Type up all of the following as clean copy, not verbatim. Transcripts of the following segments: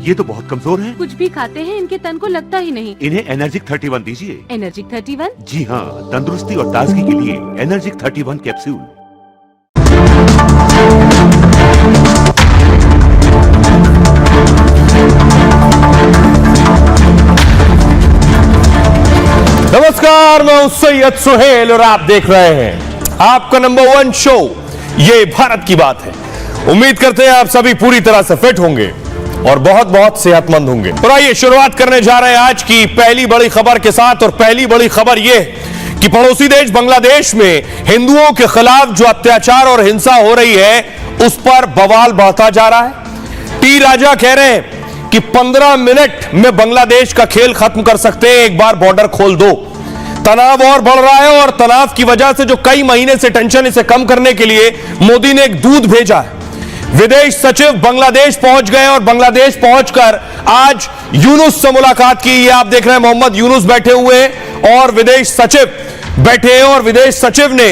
ये तो बहुत कमजोर हैं। कुछ भी खाते हैं इनके तन को लगता ही नहीं। इन्हें एनर्जिक 31 दीजिए। एनर्जिक 31? जी हाँ, तंदुरुस्ती और ताजगी के लिए एनर्जिक 31 कैप्सूल। नमस्कार, मैं हूं सैयद सुहेल और आप देख रहे हैं आपका नंबर 1 शो ये भारत की बात है। उम्मीद करते हैं आप सभी पूरी तरह से फिट होंगे और बहुत बहुत सेहतमंद होंगे। और आइए शुरुआत करने जा रहे हैं आज की पहली बड़ी खबर के साथ। और पहली बड़ी खबर यह कि पड़ोसी देश बांग्लादेश में हिंदुओं के खिलाफ जो अत्याचार और हिंसा हो रही है उस पर बवाल बढ़ता जा रहा है। टी राजा कह रहे हैं कि 15 मिनट में बांग्लादेश का खेल खत्म कर सकते हैं, एक बार बॉर्डर खोल दो। तनाव और बढ़ रहा है और तनाव की वजह से जो कई महीने से टेंशन, इसे कम करने के लिए मोदी ने एक दूत भेजा है। विदेश सचिव बांग्लादेश पहुंच गए और बांग्लादेश पहुंचकर आज यूनुस से मुलाकात की। ये आप देख रहे हैं मोहम्मद यूनुस बैठे हुए हैं और विदेश सचिव बैठे हैं और विदेश सचिव ने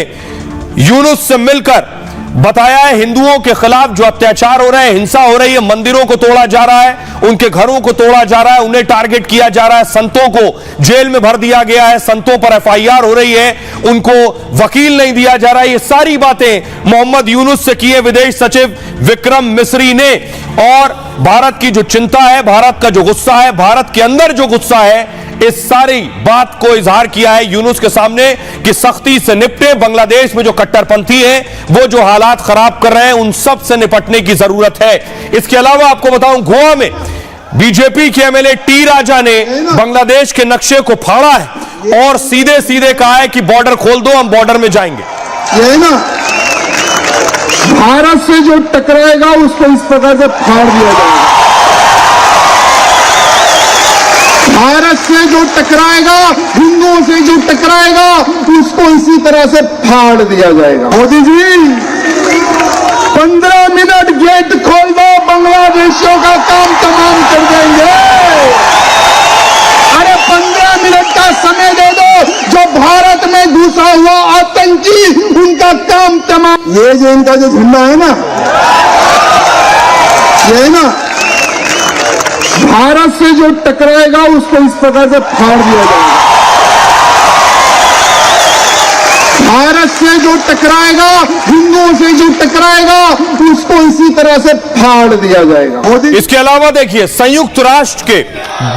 यूनुस से मिलकर बताया है हिंदुओं के खिलाफ जो अत्याचार हो रहे हैं, हिंसा हो रही है, मंदिरों को तोड़ा जा रहा है, उनके घरों को तोड़ा जा रहा है, उन्हें टारगेट किया जा रहा है, संतों को जेल में भर दिया गया है, संतों पर एफआईआर हो रही है, उनको वकील नहीं दिया जा रहा है। ये सारी बातें मोहम्मद यूनुस से की है विदेश सचिव विक्रम मिस्री ने। और भारत की जो चिंता है, भारत का जो गुस्सा है, भारत के अंदर जो गुस्सा है, इस सारी बात को इजहार किया है यूनुस के सामने कि सख्ती से निपटे। बांग्लादेश में जो कट्टरपंथी हैं, वो जो हालात खराब कर रहे हैं, उन सब से निपटने की जरूरत है। इसके अलावा आपको बताऊं, गोवा में बीजेपी के एमएलए टी राजा ने बांग्लादेश के नक्शे को फाड़ा है और सीधे सीधे कहा है कि बॉर्डर खोल दो, हम बॉर्डर में जाएंगे। ये ना भारत से जो टकराएगा उसको इस प्रकार से फाड़ दिया जाएगा। भारत से जो टकराएगा, हिंदुओं से जो टकराएगा, उसको इसी तरह से फाड़ दिया जाएगा। मोदी जी 15 मिनट गेट खोल दो, बांग्लादेशियों का काम तमाम कर देंगे। अरे 15 मिनट का समय दे दो, जो भारत में घुसा हुआ आतंकी, उनका काम तमाम। ये जो इनका जो झंडा है ना, ये ना भारत से जो टकराएगा उसको इस प्रकार से फाड़ दिया जाएगा। भारत से जो टकराएगा, हिंदुओं से जो टकराएगा, उसको इसी तरह से फाड़ दिया जाएगा। इसके अलावा देखिए, संयुक्त राष्ट्र के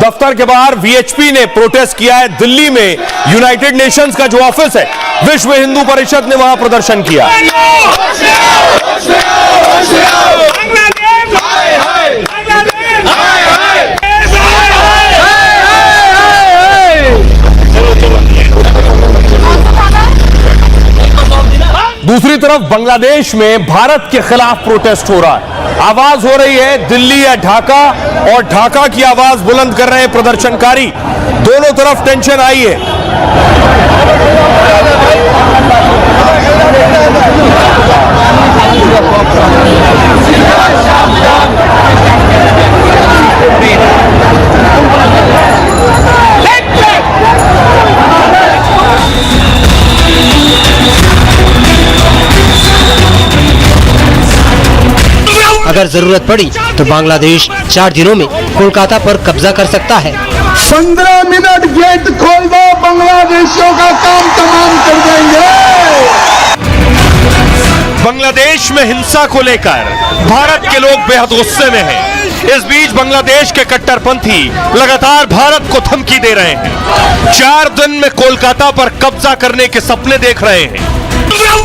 दफ्तर के बाहर वीएचपी ने प्रोटेस्ट किया है। दिल्ली में यूनाइटेड नेशंस का जो ऑफिस है, विश्व हिंदू परिषद ने वहां प्रदर्शन किया। दूसरी तरफ बांग्लादेश में भारत के खिलाफ प्रोटेस्ट हो रहा है। आवाज हो रही है दिल्ली या ढाका, और ढाका की आवाज बुलंद कर रहे हैं प्रदर्शनकारी। दोनों तरफ टेंशन आई है। अगर जरूरत पड़ी तो बांग्लादेश 4 दिनों में कोलकाता पर कब्जा कर सकता है। 15 मिनट गेट खोल दो, बांग्लादेशियों का काम तमाम कर देंगे। बांग्लादेश में हिंसा को लेकर भारत के लोग बेहद गुस्से में हैं। इस बीच बांग्लादेश के कट्टरपंथी लगातार भारत को धमकी दे रहे हैं। 4 दिन में कोलकाता पर कब्जा करने के सपने देख रहे हैं।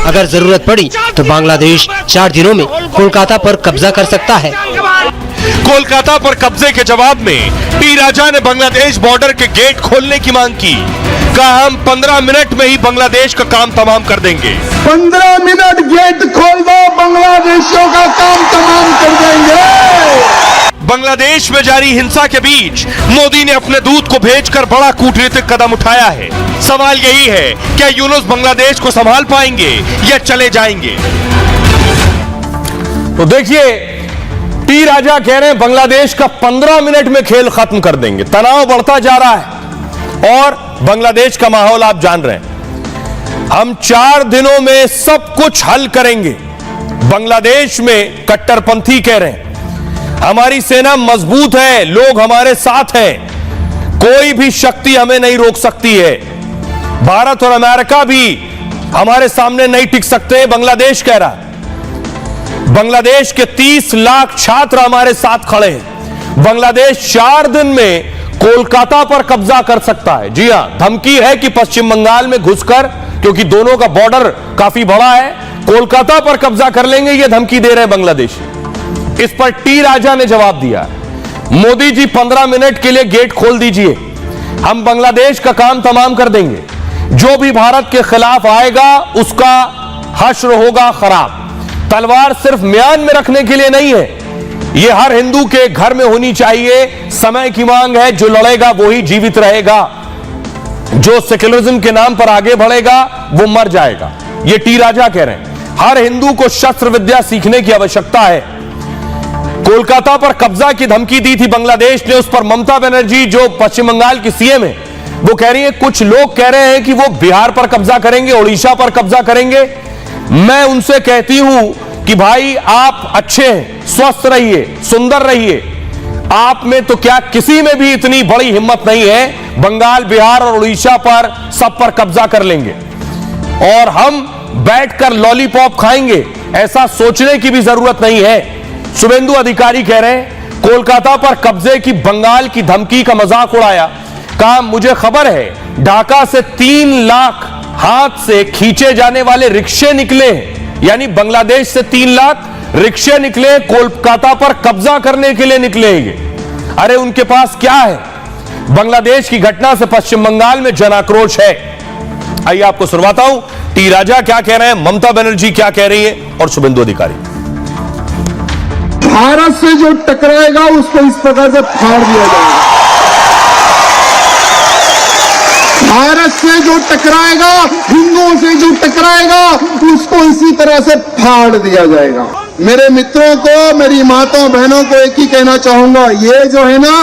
अगर जरूरत पड़ी तो बांग्लादेश 4 दिनों में कोलकाता पर कब्जा कर सकता है। कोलकाता पर कब्जे के जवाब में टी राजा ने बांग्लादेश बॉर्डर के गेट खोलने की मांग की। कहा, हम 15 मिनट में ही बांग्लादेश का काम तमाम कर देंगे। 15 मिनट गेट खोल दो, बांग्लादेशियों का काम तमाम कर देंगे। बांग्लादेश में जारी हिंसा के बीच मोदी ने अपने दूत को भेजकर बड़ा कूटनीतिक कदम उठाया है। सवाल यही है, क्या यूनुस बांग्लादेश को संभाल पाएंगे या चले जाएंगे? तो देखिए, टी राजा कह रहे हैं बांग्लादेश का 15 मिनट में खेल खत्म कर देंगे। तनाव बढ़ता जा रहा है और बांग्लादेश का माहौल आप जान रहे हैं। हम 4 दिनों में सब कुछ हल करेंगे, बांग्लादेश में कट्टरपंथी कह रहे हैं। हमारी सेना मजबूत है, लोग हमारे साथ हैं, कोई भी शक्ति हमें नहीं रोक सकती है। भारत और अमेरिका भी हमारे सामने नहीं टिक सकते, बांग्लादेश कह रहा है। बांग्लादेश के 30 लाख छात्र हमारे साथ खड़े हैं। बांग्लादेश 4 दिन में कोलकाता पर कब्जा कर सकता है। जी हां, धमकी है कि पश्चिम बंगाल में घुसकर, क्योंकि दोनों का बॉर्डर काफी बड़ा है, कोलकाता पर कब्जा कर लेंगे, यह धमकी दे रहे हैं बांग्लादेश। इस पर टी राजा ने जवाब दिया, मोदी जी 15 मिनट के लिए गेट खोल दीजिए, हम बांग्लादेश का काम तमाम कर देंगे। जो भी भारत के खिलाफ आएगा उसका हश्र होगा खराब। तलवार सिर्फ म्यान में रखने के लिए नहीं है, यह हर हिंदू के घर में होनी चाहिए। समय की मांग है, जो लड़ेगा वही जीवित रहेगा, जो सेक्युलरिज्म के नाम पर आगे बढ़ेगा वो मर जाएगा। यह टी राजा कह रहे हैं। हर हिंदू को शस्त्र विद्या सीखने की आवश्यकता है। कोलकाता पर कब्जा की धमकी दी थी बांग्लादेश ने, उस पर ममता बनर्जी जो पश्चिम बंगाल की सीएम है, वो कह रही है, कुछ लोग कह रहे हैं कि वो बिहार पर कब्जा करेंगे, उड़ीसा पर कब्जा करेंगे। मैं उनसे कहती हूं कि भाई आप अच्छे हैं, स्वस्थ रहिए, सुंदर रहिए, आप में तो क्या किसी में भी इतनी बड़ी हिम्मत नहीं है। बंगाल, बिहार और उड़ीसा पर सब पर कब्जा कर लेंगे और हम बैठकर लॉलीपॉप खाएंगे, ऐसा सोचने की भी जरूरत नहीं है। शुभेंदु अधिकारी कह रहे हैं कोलकाता पर कब्जे की बंगाल की धमकी का मजाक उड़ाया। कहा, मुझे खबर है ढाका से 3 लाख हाथ से खींचे जाने वाले रिक्शे निकले हैं, यानी बांग्लादेश से 3 लाख रिक्शे निकले, कोलकाता पर कब्जा करने के लिए निकलेंगे। अरे उनके पास क्या है? बांग्लादेश की घटना से पश्चिम बंगाल में जन आक्रोश है। आइए आपको सुनवाता हूं टी राजा क्या कह रहे हैं, ममता बनर्जी क्या कह रही है और शुभेंदु अधिकारी। भारत से जो टकराएगा उसको इस प्रकार से फाड़ दिया जाएगा। भारत से जो टकराएगा, हिंदुओं से जो टकराएगा, उसको इसी तरह से फाड़ दिया जाएगा। मेरे मित्रों को, मेरी माताओं बहनों को एक ही कहना चाहूंगा, ये जो है ना,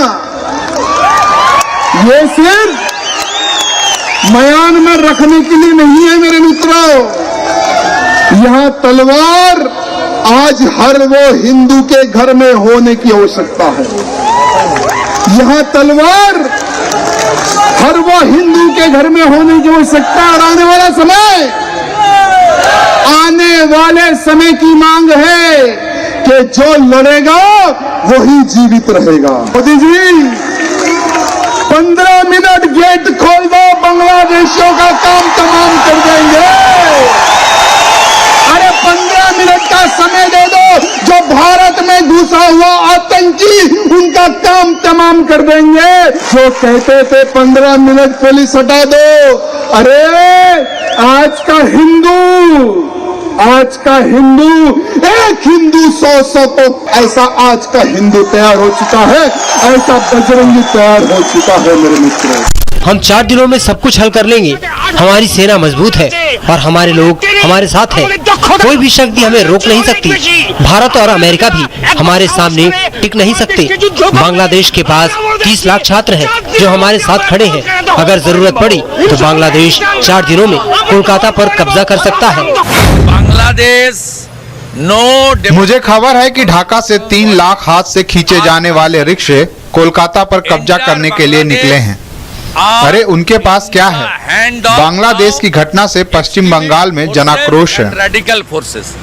ये सिर्फ म्यान में रखने के लिए नहीं है मेरे मित्रों। यहां तलवार आज हर वो हिंदू के घर में होने की आवश्यकता है। यहां तलवार हर वो हिंदू के घर में होने की आवश्यकता है। और आने वाले समय की मांग है कि जो लड़ेगा वही जीवित रहेगा। मोदी जी 15 मिनट गेट खोल दो, बांग्लादेशियों का काम तमाम कर देंगे। अरे 15 मिनट का समय दे दो, जो भारत में घुसा हुआ आतंकी उनका काम तमाम कर देंगे। जो कहते थे 15 मिनट पुलिस हटा दो, अरे आज का हिंदू एक हिंदू 100 तो ऐसा आज का हिंदू तैयार हो चुका है, ऐसा बजरंगी तैयार हो चुका है मेरे मित्रों। हम 4 दिनों में सब कुछ हल कर लेंगे। हमारी सेना मजबूत है और हमारे लोग हमारे साथ हैं। कोई भी शक्ति हमें रोक नहीं सकती। भारत और अमेरिका भी हमारे सामने टिक नहीं सकते। बांग्लादेश के पास 30 लाख छात्र हैं जो हमारे साथ खड़े हैं। अगर जरूरत पड़ी तो बांग्लादेश 4 दिनों में कोलकाता पर कब्जा कर सकता है। बांग्लादेश मुझे खबर है कि ढाका से 3 लाख हाथ से खींचे जाने वाले रिक्शे कोलकाता पर कब्जा करने के लिए निकले हैं। अरे उनके पास क्या है? बांग्लादेश की घटना से पश्चिम बंगाल में जनाक्रोश है। रेडिकल फोर्सेस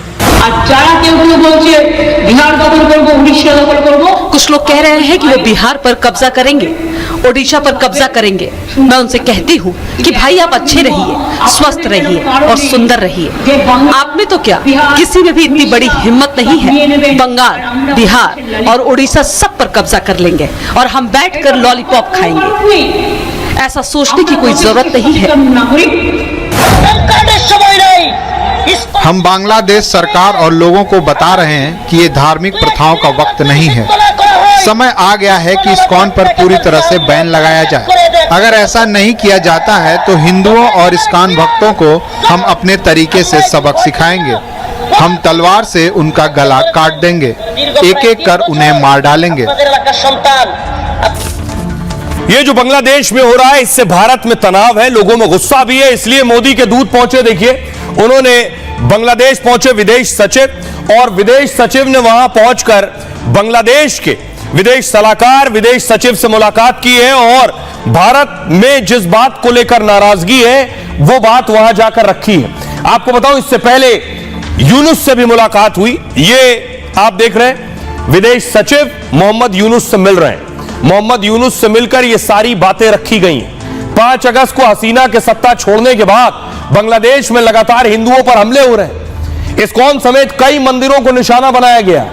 बिहार दखल करबो, उड़ीसा दखल करबो। कुछ लोग कह रहे हैं कि वो बिहार पर कब्जा करेंगे, ओडिशा पर कब्जा करेंगे। मैं उनसे कहती हूँ कि भाई आप अच्छे रहिए, स्वस्थ रहिए और सुंदर रहिए। आप में तो क्या, किसी में भी इतनी बड़ी हिम्मत नहीं है। बंगाल, बिहार और उड़ीसा सब पर कब्जा कर लेंगे और हम बैठकर लॉलीपॉप खाएंगे। ऐसा सोचने की कोई जरूरत नहीं है। हम बांग्लादेश सरकार और लोगों को बता रहे हैं कि ये धार्मिक प्रथाओं का वक्त नहीं है। समय आ गया है कि इस्कॉन पर पूरी तरह से बैन लगाया जाए। अगर ऐसा नहीं किया जाता है तो हिंदुओं और इस्कॉन भक्तों को हम अपने तरीके से सबक सिखाएंगे। हम तलवार से उनका गला काट देंगे, एक एक कर उन्हें मार डालेंगे। ये जो बांग्लादेश में हो रहा है, इससे भारत में तनाव है, लोगों में गुस्सा भी है, इसलिए मोदी के दूत पहुंचे। देखिए उन्होंने बांग्लादेश पहुंचे विदेश सचिव, और विदेश सचिव ने वहां पहुंचकर बांग्लादेश के विदेश सलाहकार, विदेश सचिव से मुलाकात की है और भारत में जिस बात को लेकर नाराजगी है वो बात वहां जाकर रखी है। आपको बताऊं, इससे पहले यूनुस से भी मुलाकात हुई। ये आप देख रहे हैं, विदेश सचिव मोहम्मद यूनुस से मिल रहे हैं। मोहम्मद यूनुस से मिलकर ये सारी बातें रखी गई हैं। 5 अगस्त को हसीना के सत्ता छोड़ने के बाद बांग्लादेश में लगातार हिंदुओं पर हमले हो रहे हैं। इस्कॉन समेत कई मंदिरों को निशाना बनाया गया।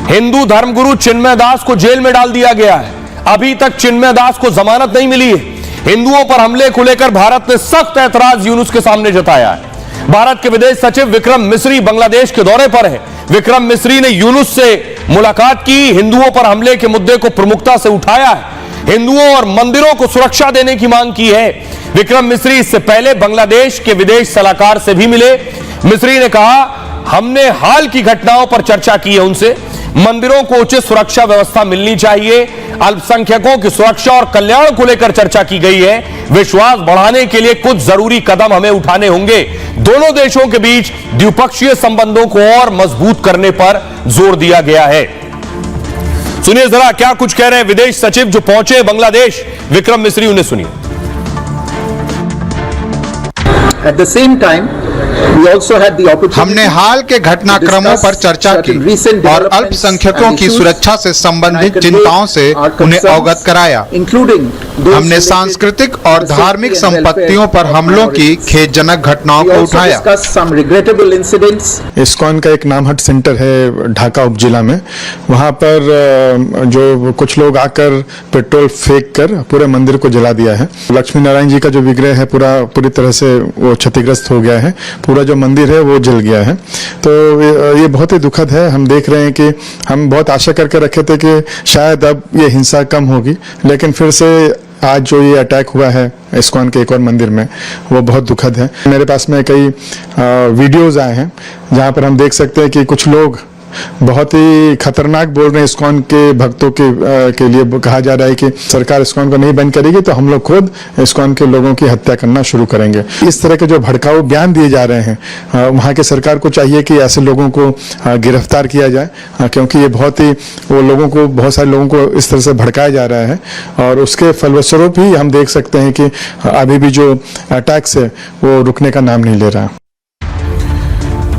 हिंदू धर्मगुरु चिन्मय दास को जेल में डाल दिया गया है। अभी तक चिन्मय दास को जमानत नहीं मिली है। हिंदुओं पर हमले को लेकर भारत ने सख्त ऐतराज यूनुस के सामने जताया है। भारत के विदेश सचिव विक्रम मिस्री बांग्लादेश के दौरे पर हैं। विक्रम मिस्री ने यूनुस से मुलाकात की, हिंदुओं पर हमले के मुद्दे को प्रमुखता से उठाया है, हिंदुओं और मंदिरों को सुरक्षा देने की मांग की है। विक्रम मिस्री इससे पहले बांग्लादेश के विदेश सलाहकार से भी मिले। मिस्री ने कहा, हमने हाल की घटनाओं पर चर्चा की है उनसे। मंदिरों को उचित सुरक्षा व्यवस्था मिलनी चाहिए। अल्पसंख्यकों की सुरक्षा और कल्याण को लेकर चर्चा की गई है। विश्वास बढ़ाने के लिए कुछ जरूरी कदम हमें उठाने होंगे। दोनों देशों के बीच द्विपक्षीय संबंधों को और मजबूत करने पर जोर दिया गया है। सुनिए जरा क्या कुछ कह रहे हैं विदेश सचिव जो पहुंचे बांग्लादेश, विक्रम मिस्री, उन्हें सुनिए। At the same time, we also had the opportunity हमने हाल के घटनाक्रमों पर चर्चा की और अल्पसंख्यकों की सुरक्षा से संबंधित चिंताओं से उन्हें अवगत कराया। हमने सांस्कृतिक और धार्मिक संपत्तियों पर हमलों की खेदजनक घटनाओं को उठाया। इस्कॉन का एक नामहट सेंटर है ढाका उपजिला में। वहां पर जो कुछ लोग आकर पेट्रोल फेंक कर पूरे मंदिर को जला दिया है। लक्ष्मी नारायण जी का जो विग्रह है पूरी तरह से वो क्षतिग्रस्त हो गया है। पूरा जो मंदिर है वो जल गया है। तो ये बहुत ही दुखद है। हम देख रहे हैं कि हम बहुत आशा करके रखे थे कि शायद अब ये हिंसा कम होगी, लेकिन फिर से आज जो ये अटैक हुआ है इस्कॉन के एक और मंदिर में, वो बहुत दुखद है। मेरे पास में कई वीडियोस आए हैं जहां पर हम देख सकते हैं कि कुछ लोग बहुत ही खतरनाक बोल रहे हैं इस्कॉन के भक्तों के लिए। कहा जा रहा है कि सरकार इस्कॉन को नहीं बंद करेगी तो हम लोग खुद इस्कॉन के लोगों की हत्या करना शुरू करेंगे। इस तरह के जो भड़काऊ बयान दिए जा रहे हैं, वहाँ की सरकार को चाहिए कि ऐसे लोगों को गिरफ्तार किया जाए, क्योंकि ये बहुत सारे लोगों को इस तरह से भड़काया जा रहा है और उसके फलस्वरूप ही हम देख सकते हैं कि अभी भी जो अटैक्स है वो रुकने का नाम नहीं ले रहा।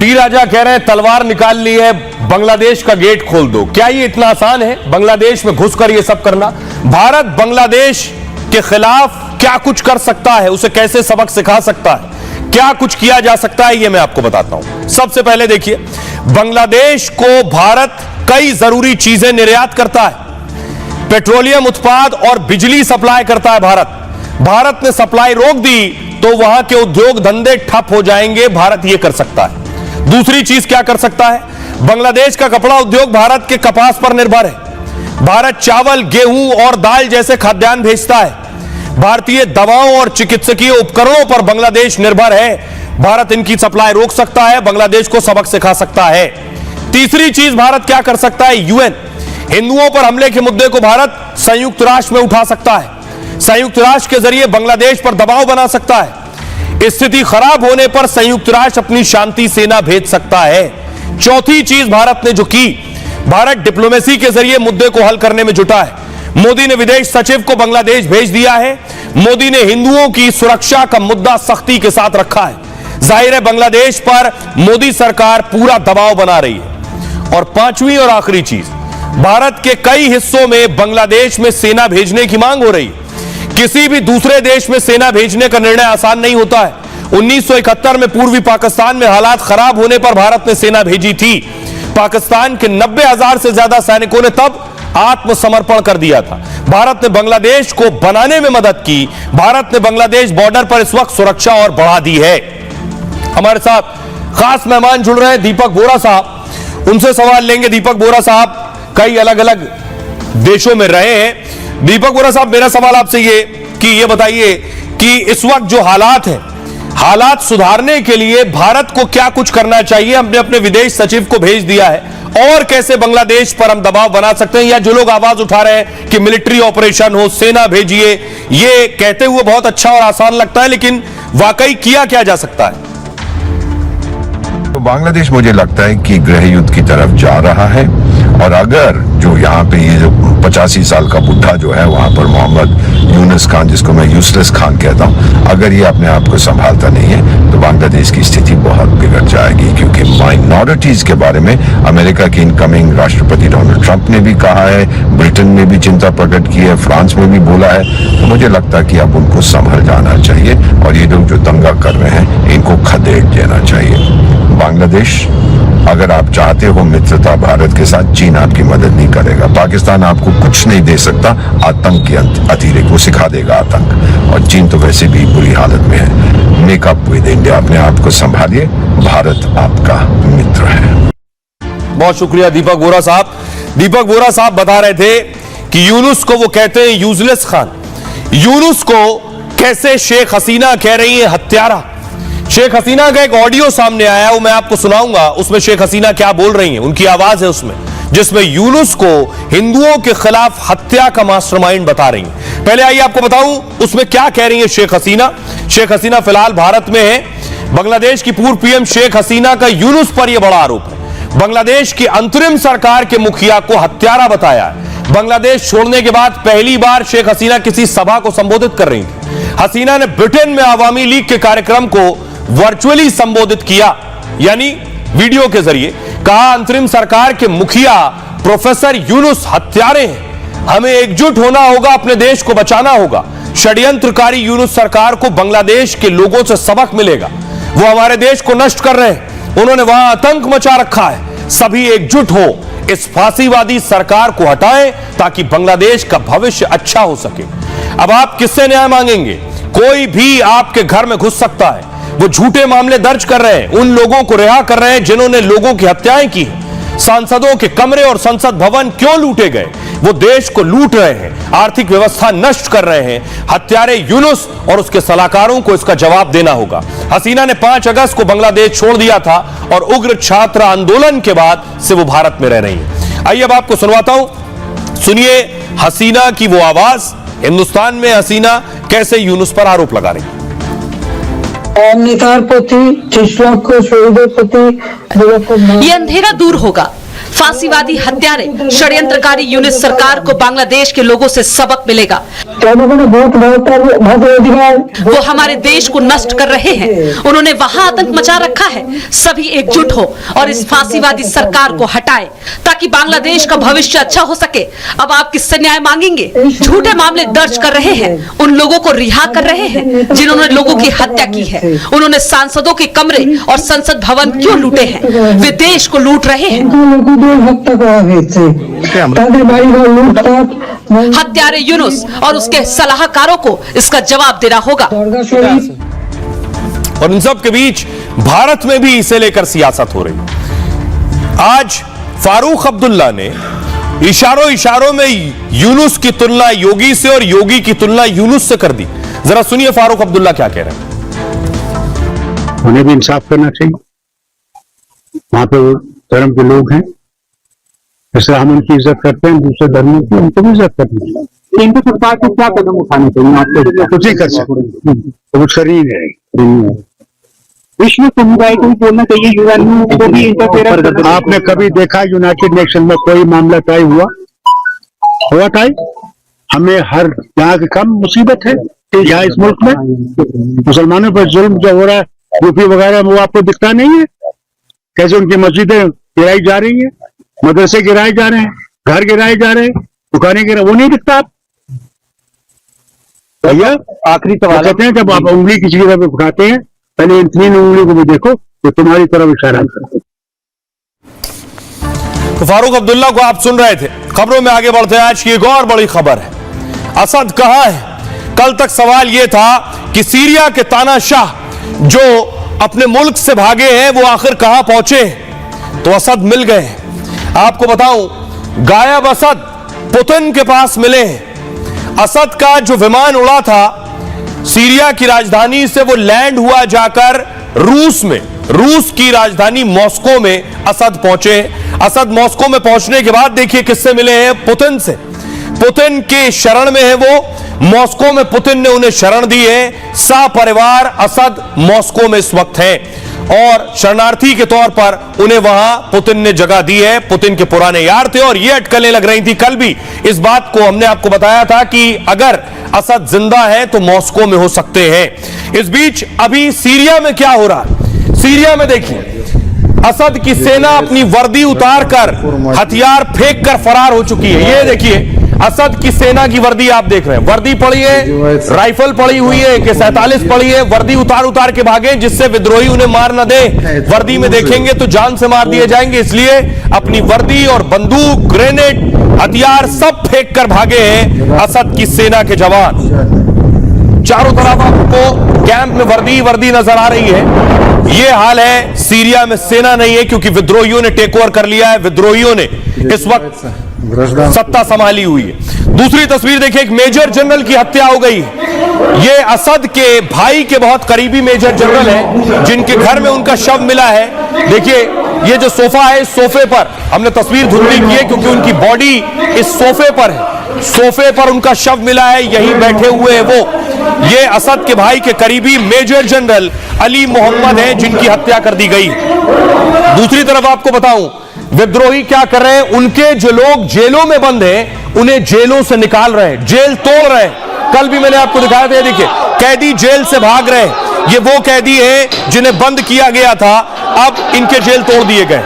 टी राजा कह रहे हैं तलवार निकाल ली है, बांग्लादेश का गेट खोल दो। क्या ये इतना आसान है बांग्लादेश में घुसकर ये सब करना? भारत बांग्लादेश के खिलाफ क्या कुछ कर सकता है, उसे कैसे सबक सिखा सकता है, क्या कुछ किया जा सकता है, ये मैं आपको बताता हूं। सबसे पहले देखिए, बांग्लादेश को भारत कई जरूरी चीजें निर्यात करता है। पेट्रोलियम उत्पाद और बिजली सप्लाई करता है भारत ने सप्लाई रोक दी तो वहां के उद्योग धंधे ठप हो जाएंगे। भारत यह कर सकता है। दूसरी चीज क्या कर सकता है? बांग्लादेश का कपड़ा उद्योग भारत के कपास पर निर्भर है। भारत चावल, गेहूं और दाल जैसे खाद्यान्न भेजता है। भारतीय दवाओं और चिकित्सकीय उपकरणों पर बांग्लादेश निर्भर है। भारत इनकी सप्लाई रोक सकता है, बांग्लादेश को सबक सिखा सकता है। तीसरी चीज भारत क्या कर सकता है? यूएन। हिंदुओं पर हमले के मुद्दे को भारत संयुक्त राष्ट्र में उठा सकता है। संयुक्त राष्ट्र के जरिए बांग्लादेश पर दबाव बना सकता है। स्थिति खराब होने पर संयुक्त राष्ट्र अपनी शांति सेना भेज सकता है। चौथी चीज भारत ने जो की, भारत डिप्लोमेसी के जरिए मुद्दे को हल करने में जुटा है। मोदी ने विदेश सचिव को बांग्लादेश भेज दिया है। मोदी ने हिंदुओं की सुरक्षा का मुद्दा सख्ती के साथ रखा है। जाहिर है बांग्लादेश पर मोदी सरकार पूरा दबाव बना रही है। और पांचवी और आखिरी चीज, भारत के कई हिस्सों में बांग्लादेश में सेना भेजने की मांग हो रही है। किसी भी दूसरे देश में सेना भेजने का निर्णय आसान नहीं होता है। 1971 में पूर्वी पाकिस्तान में हालात खराब होने पर भारत ने सेना भेजी थी। पाकिस्तान के 90,000 से ज्यादा सैनिकों ने तब आत्मसमर्पण कर दिया था। भारत ने बांग्लादेश को बनाने में मदद की। भारत ने बांग्लादेश बॉर्डर पर इस वक्त सुरक्षा और बढ़ा दी है। हमारे साथ खास मेहमान जुड़ रहे हैं दीपक बोरा साहब, उनसे सवाल लेंगे। दीपक बोरा साहब कई अलग अलग देशों में रहे हैं। दीपक बोरा साहब, मेरा सवाल आपसे ये बताइए कि इस वक्त जो हालात हैं, हालात सुधारने के लिए भारत को क्या कुछ करना चाहिए? हमने अपने विदेश सचिव को भेज दिया है, और कैसे बांग्लादेश पर हम दबाव बना सकते हैं? या जो लोग आवाज उठा रहे हैं कि मिलिट्री ऑपरेशन हो, सेना भेजिए, ये कहते हुए बहुत अच्छा और आसान लगता है, लेकिन वाकई किया क्या जा सकता है? बांग्लादेश मुझे लगता है कि गृह युद्ध की तरफ जा रहा है और अगर जो यहाँ पे ये जो 85 साल का बुढ़ा जो है वहां पर मोहम्मद यूनुस खान, जिसको मैं यूसलेस खान कहता हूँ, अगर ये अपने आप को संभालता नहीं है तो बांग्लादेश की स्थिति बहुत बिगड़ जाएगी। क्योंकि माइनॉरिटीज के बारे में अमेरिका के इनकमिंग राष्ट्रपति डोनाल्ड ट्रंप ने भी कहा है, ब्रिटेन ने भी चिंता प्रकट की है, फ्रांस में भी बोला है। तो मुझे लगता है कि अब उनको संभल जाना चाहिए और ये लोग जो दंगा कर रहे हैं इनको खदेड़ देना चाहिए। बांग्लादेश, अगर आप चाहते हो मित्रता भारत के साथ, चीन आपकी मदद नहीं करेगा। पाकिस्तान आपको कुछ नहीं दे सकता, आतंक के अतिरेक वो सिखा देगा आतंक, और चीन तो वैसे भी बुरी हालत में है। मेक अप विद इंडिया, अपने आप को संभालिए, भारत आपका मित्र है। बहुत शुक्रिया दीपक बोरा साहब। दीपक बोरा साहब बता रहे थे कि यूनुस को वो कहते हैं यूजलेस खान। यूनुस को कैसे शेख हसीना कह रही है हत्यारा। शेख हसीना का एक ऑडियो सामने आया, वो मैं आपको सुनाऊंगा। उसमें शेख हसीना क्या बोल रही हैं, उनकी आवाज है उसमें, जिसमें यूनुस को हिंदुओं के खिलाफ हत्या का मास्टरमाइंड बता रही हैं। पहले आइए आपको बताऊं उसमें क्या कह रही है शेख हसीना। शेख हसीना फिलहाल भारत में है। बांग्लादेश की पूर्व पीएम शेख हसीना का यूनुस पर यह बड़ा आरोप है। बांग्लादेश की अंतरिम सरकार के मुखिया को हत्यारा बताया है। बांग्लादेश छोड़ने के बाद पहली बार शेख हसीना किसी सभा को संबोधित कर रही थी। हसीना ने ब्रिटेन में आवामी लीग के कार्यक्रम को वर्चुअली संबोधित किया, यानी वीडियो के जरिए। कहा, अंतरिम सरकार के मुखिया प्रोफेसर यूनुस हत्यारे हैं, हमें एकजुट होना होगा, अपने देश को बचाना होगा। षड्यंत्रकारी यूनुस सरकार को बांग्लादेश के लोगों से सबक मिलेगा। वो हमारे देश को नष्ट कर रहे हैं, उन्होंने वहां आतंक मचा रखा है। सभी एकजुट हो, इस फांसीवादी सरकार को हटाएं ताकि बांग्लादेश का भविष्य अच्छा हो सके। अब आप किससे न्याय मांगेंगे? कोई भी आपके घर में घुस सकता है। वो झूठे मामले दर्ज कर रहे हैं, उन लोगों को रिहा कर रहे हैं जिन्होंने लोगों की हत्याएं की हैं। सांसदों के कमरे और संसद भवन क्यों लूटे गए? वो देश को लूट रहे हैं, आर्थिक व्यवस्था नष्ट कर रहे हैं। हत्यारे यूनुस और उसके सलाहकारों को इसका जवाब देना होगा। हसीना ने 5 अगस्त को बांग्लादेश छोड़ दिया था और उग्र छात्र आंदोलन के बाद से वो भारत में रह रही है। आइए अब आपको सुनवाता हूं, सुनिए हसीना की वो आवाज। हिंदुस्तान में हसीना कैसे यूनुस पर आरोप लगा रही है। नेतार प्रति, शहीदों प्रति ये अंधेरा दूर होगा। फांसीवादी हत्यारे षड्यंत्रकारी यूनुस सरकार को बांग्लादेश के लोगों से सबक मिलेगा। वो हमारे देश को नष्ट कर रहे हैं, उन्होंने वहां आतंक मचा रखा है। सभी एकजुट हो और इस फांसीवादी सरकार को हटाए ताकि बांग्लादेश का भविष्य अच्छा हो सके। अब आप किससे न्याय मांगेंगे? झूठे मामले दर्ज कर रहे हैं, उन लोगों को रिहा कर रहे हैं जिन्होंने लोगों की हत्या की है। उन्होंने सांसदों के कमरे और संसद भवन क्यों लूटे हैं? वे देश को लूट रहे हैं। हत्यारे यूनुस और उसके सलाहकारों को इसका जवाब देना होगा। और इन सब के बीच भारत में भी इसे लेकर सियासत हो रही। आज फारूक अब्दुल्ला ने इशारों में यूनुस की तुलना योगी से और योगी की तुलना यूनुस से कर दी। जरा सुनिए फारूक अब्दुल्ला क्या कह रहे हैं। उन्हें भी इंसाफ करना चाहिए। वहां पे वो धर्म के लोग हैं, जैसे हम उनकी इज्जत करते हैं, दूसरे धर्मों की उनको भी इज्जत करनी चाहिए। केंद्र सरकार को क्या कदम उठाने चाहिए? आपको कुछ ही कर सकते, तो कुछ कर ही नहीं। विश्व समुदाय को भी बोलना चाहिए, यूएन को भी इंटरफेयर। आपने कभी देखा यूनाइटेड नेशन में कोई मामला तय हुआ था? हमें हर यहाँ की कम मुसीबत है यहाँ इस मुल्क में। मुसलमानों पर जुल्म जो हो रहा है यूपी वगैरह में, वो आपको दिखता नहीं है? कैसे उनकी मस्जिदें गिराई जा रही है, मदरसे गिराए जा रहे हैं, घर गिराए जा रहे हैं, दुकानें गिरा, वो नहीं दिखता आप? भैया आखिरी सवाल कहते हैं, जब आप उंगली किसी की तरफ उठाते हैं, पहले इन 3 उंगलियों को भी देखो तो तुम्हारी तरफ इशारा करते। तो फारूक अब्दुल्ला को आप सुन रहे थे। खबरों में आगे बढ़ते हैं। आज की एक और बड़ी खबर है, असद कहां है? कल तक सवाल यह था कि सीरिया के तानाशाह जो अपने मुल्क से भागे हैं वो आखिर कहां पहुंचे? तो असद मिल गए। आपको बताऊं, गायब असद पुतिन के पास मिले हैं। असद का जो विमान उड़ा था सीरिया की राजधानी से, वो लैंड हुआ जाकर रूस में, रूस की राजधानी मॉस्को में असद पहुंचे। असद मॉस्को में पहुंचने के बाद देखिए किससे मिले हैं? पुतिन से। पुतिन के शरण में है वो। मॉस्को में पुतिन ने उन्हें शरण दी है। सपरिवार असद मॉस्को में इस वक्त है। और शरणार्थी के तौर पर उन्हें वहां पुतिन ने जगह दी है। पुतिन के पुराने यार थे और ये अटकलें लग रही थी। कल भी इस बात को हमने आपको बताया था कि अगर असद जिंदा है तो मॉस्को में हो सकते हैं। इस बीच अभी सीरिया में क्या हो रहा है? सीरिया में देखिए, असद की सेना अपनी वर्दी उतारकर हथियार फेंक कर फरार हो चुकी है। ये देखिए असद की सेना की वर्दी आप देख रहे हैं, वर्दी पड़ी है, राइफल पड़ी हुई है, AK-47 पड़ी है, वर्दी उतार उतार के भागे जिससे विद्रोही उन्हें मार न दे। वर्दी में देखेंगे तो जान से मार दिए जाएंगे, इसलिए अपनी वर्दी और बंदूक, ग्रेनेड, हथियार सब फेंक कर भागे हैं असद की सेना के जवान। चारों तरफ आपको कैंप में वर्दी वर्दी नजर आ रही है। यह हाल है सीरिया में। सेना नहीं है क्योंकि विद्रोहियों ने टेक ओवर कर लिया है, विद्रोहियों ने इस वक्त सत्ता संभाली हुई है। दूसरी तस्वीर देखिए, एक मेजर जनरल की हत्या हो गई। ये असद के भाई के बहुत करीबी मेजर जनरल है जिनके घर में उनका शव मिला है। देखिए ये जो सोफा है, इस सोफे पर हमने तस्वीर धुंधली की है क्योंकि उनकी बॉडी इस सोफे पर है। सोफे पर उनका शव मिला है, यही बैठे हुए हैं वो। ये असद के भाई के करीबी मेजर जनरल अली मोहम्मद हैं जिनकी हत्या कर दी गई। दूसरी तरफ आपको बताऊं विद्रोही क्या कर रहे हैं, उनके जो लोग जेलों में बंद हैं उन्हें जेलों से निकाल रहे हैं, जेल तोड़ रहे हैं। कल भी मैंने आपको दिखाया था, देखिए कैदी जेल से भाग रहे हैं। ये वो कैदी हैं जिन्हें बंद किया गया था, अब इनके जेल तोड़ दिए गए।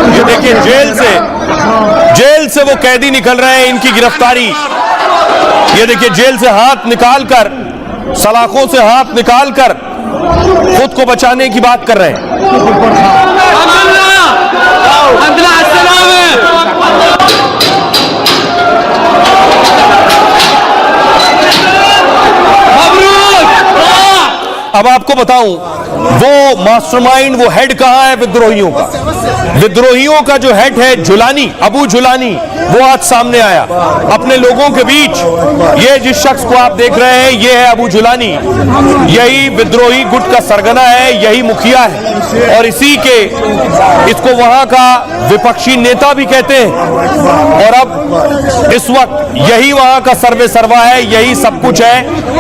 ये देखिए जेल से वो कैदी निकल रहे हैं, इनकी गिरफ्तारी। ये देखिए जेल से हाथ निकालकर, सलाखों से हाथ निकालकर खुद को बचाने की बात कर रहे हैं। अब आपको बताऊं वो मास्टरमाइंड, वो हेड कहां है विद्रोहियों का? विद्रोहियों का जो हेड है जुलानी, अबू जुलानी, वो आज सामने आया अपने लोगों के बीच। ये जिस शख्स को आप देख रहे हैं ये है अबू जुलानी। यही विद्रोही गुट का सरगना है, यही मुखिया है और इसी के इसको वहां का विपक्षी नेता भी कहते हैं। और अब इस वक्त यही वहां का सर्वे सर्वा है, यही सब कुछ है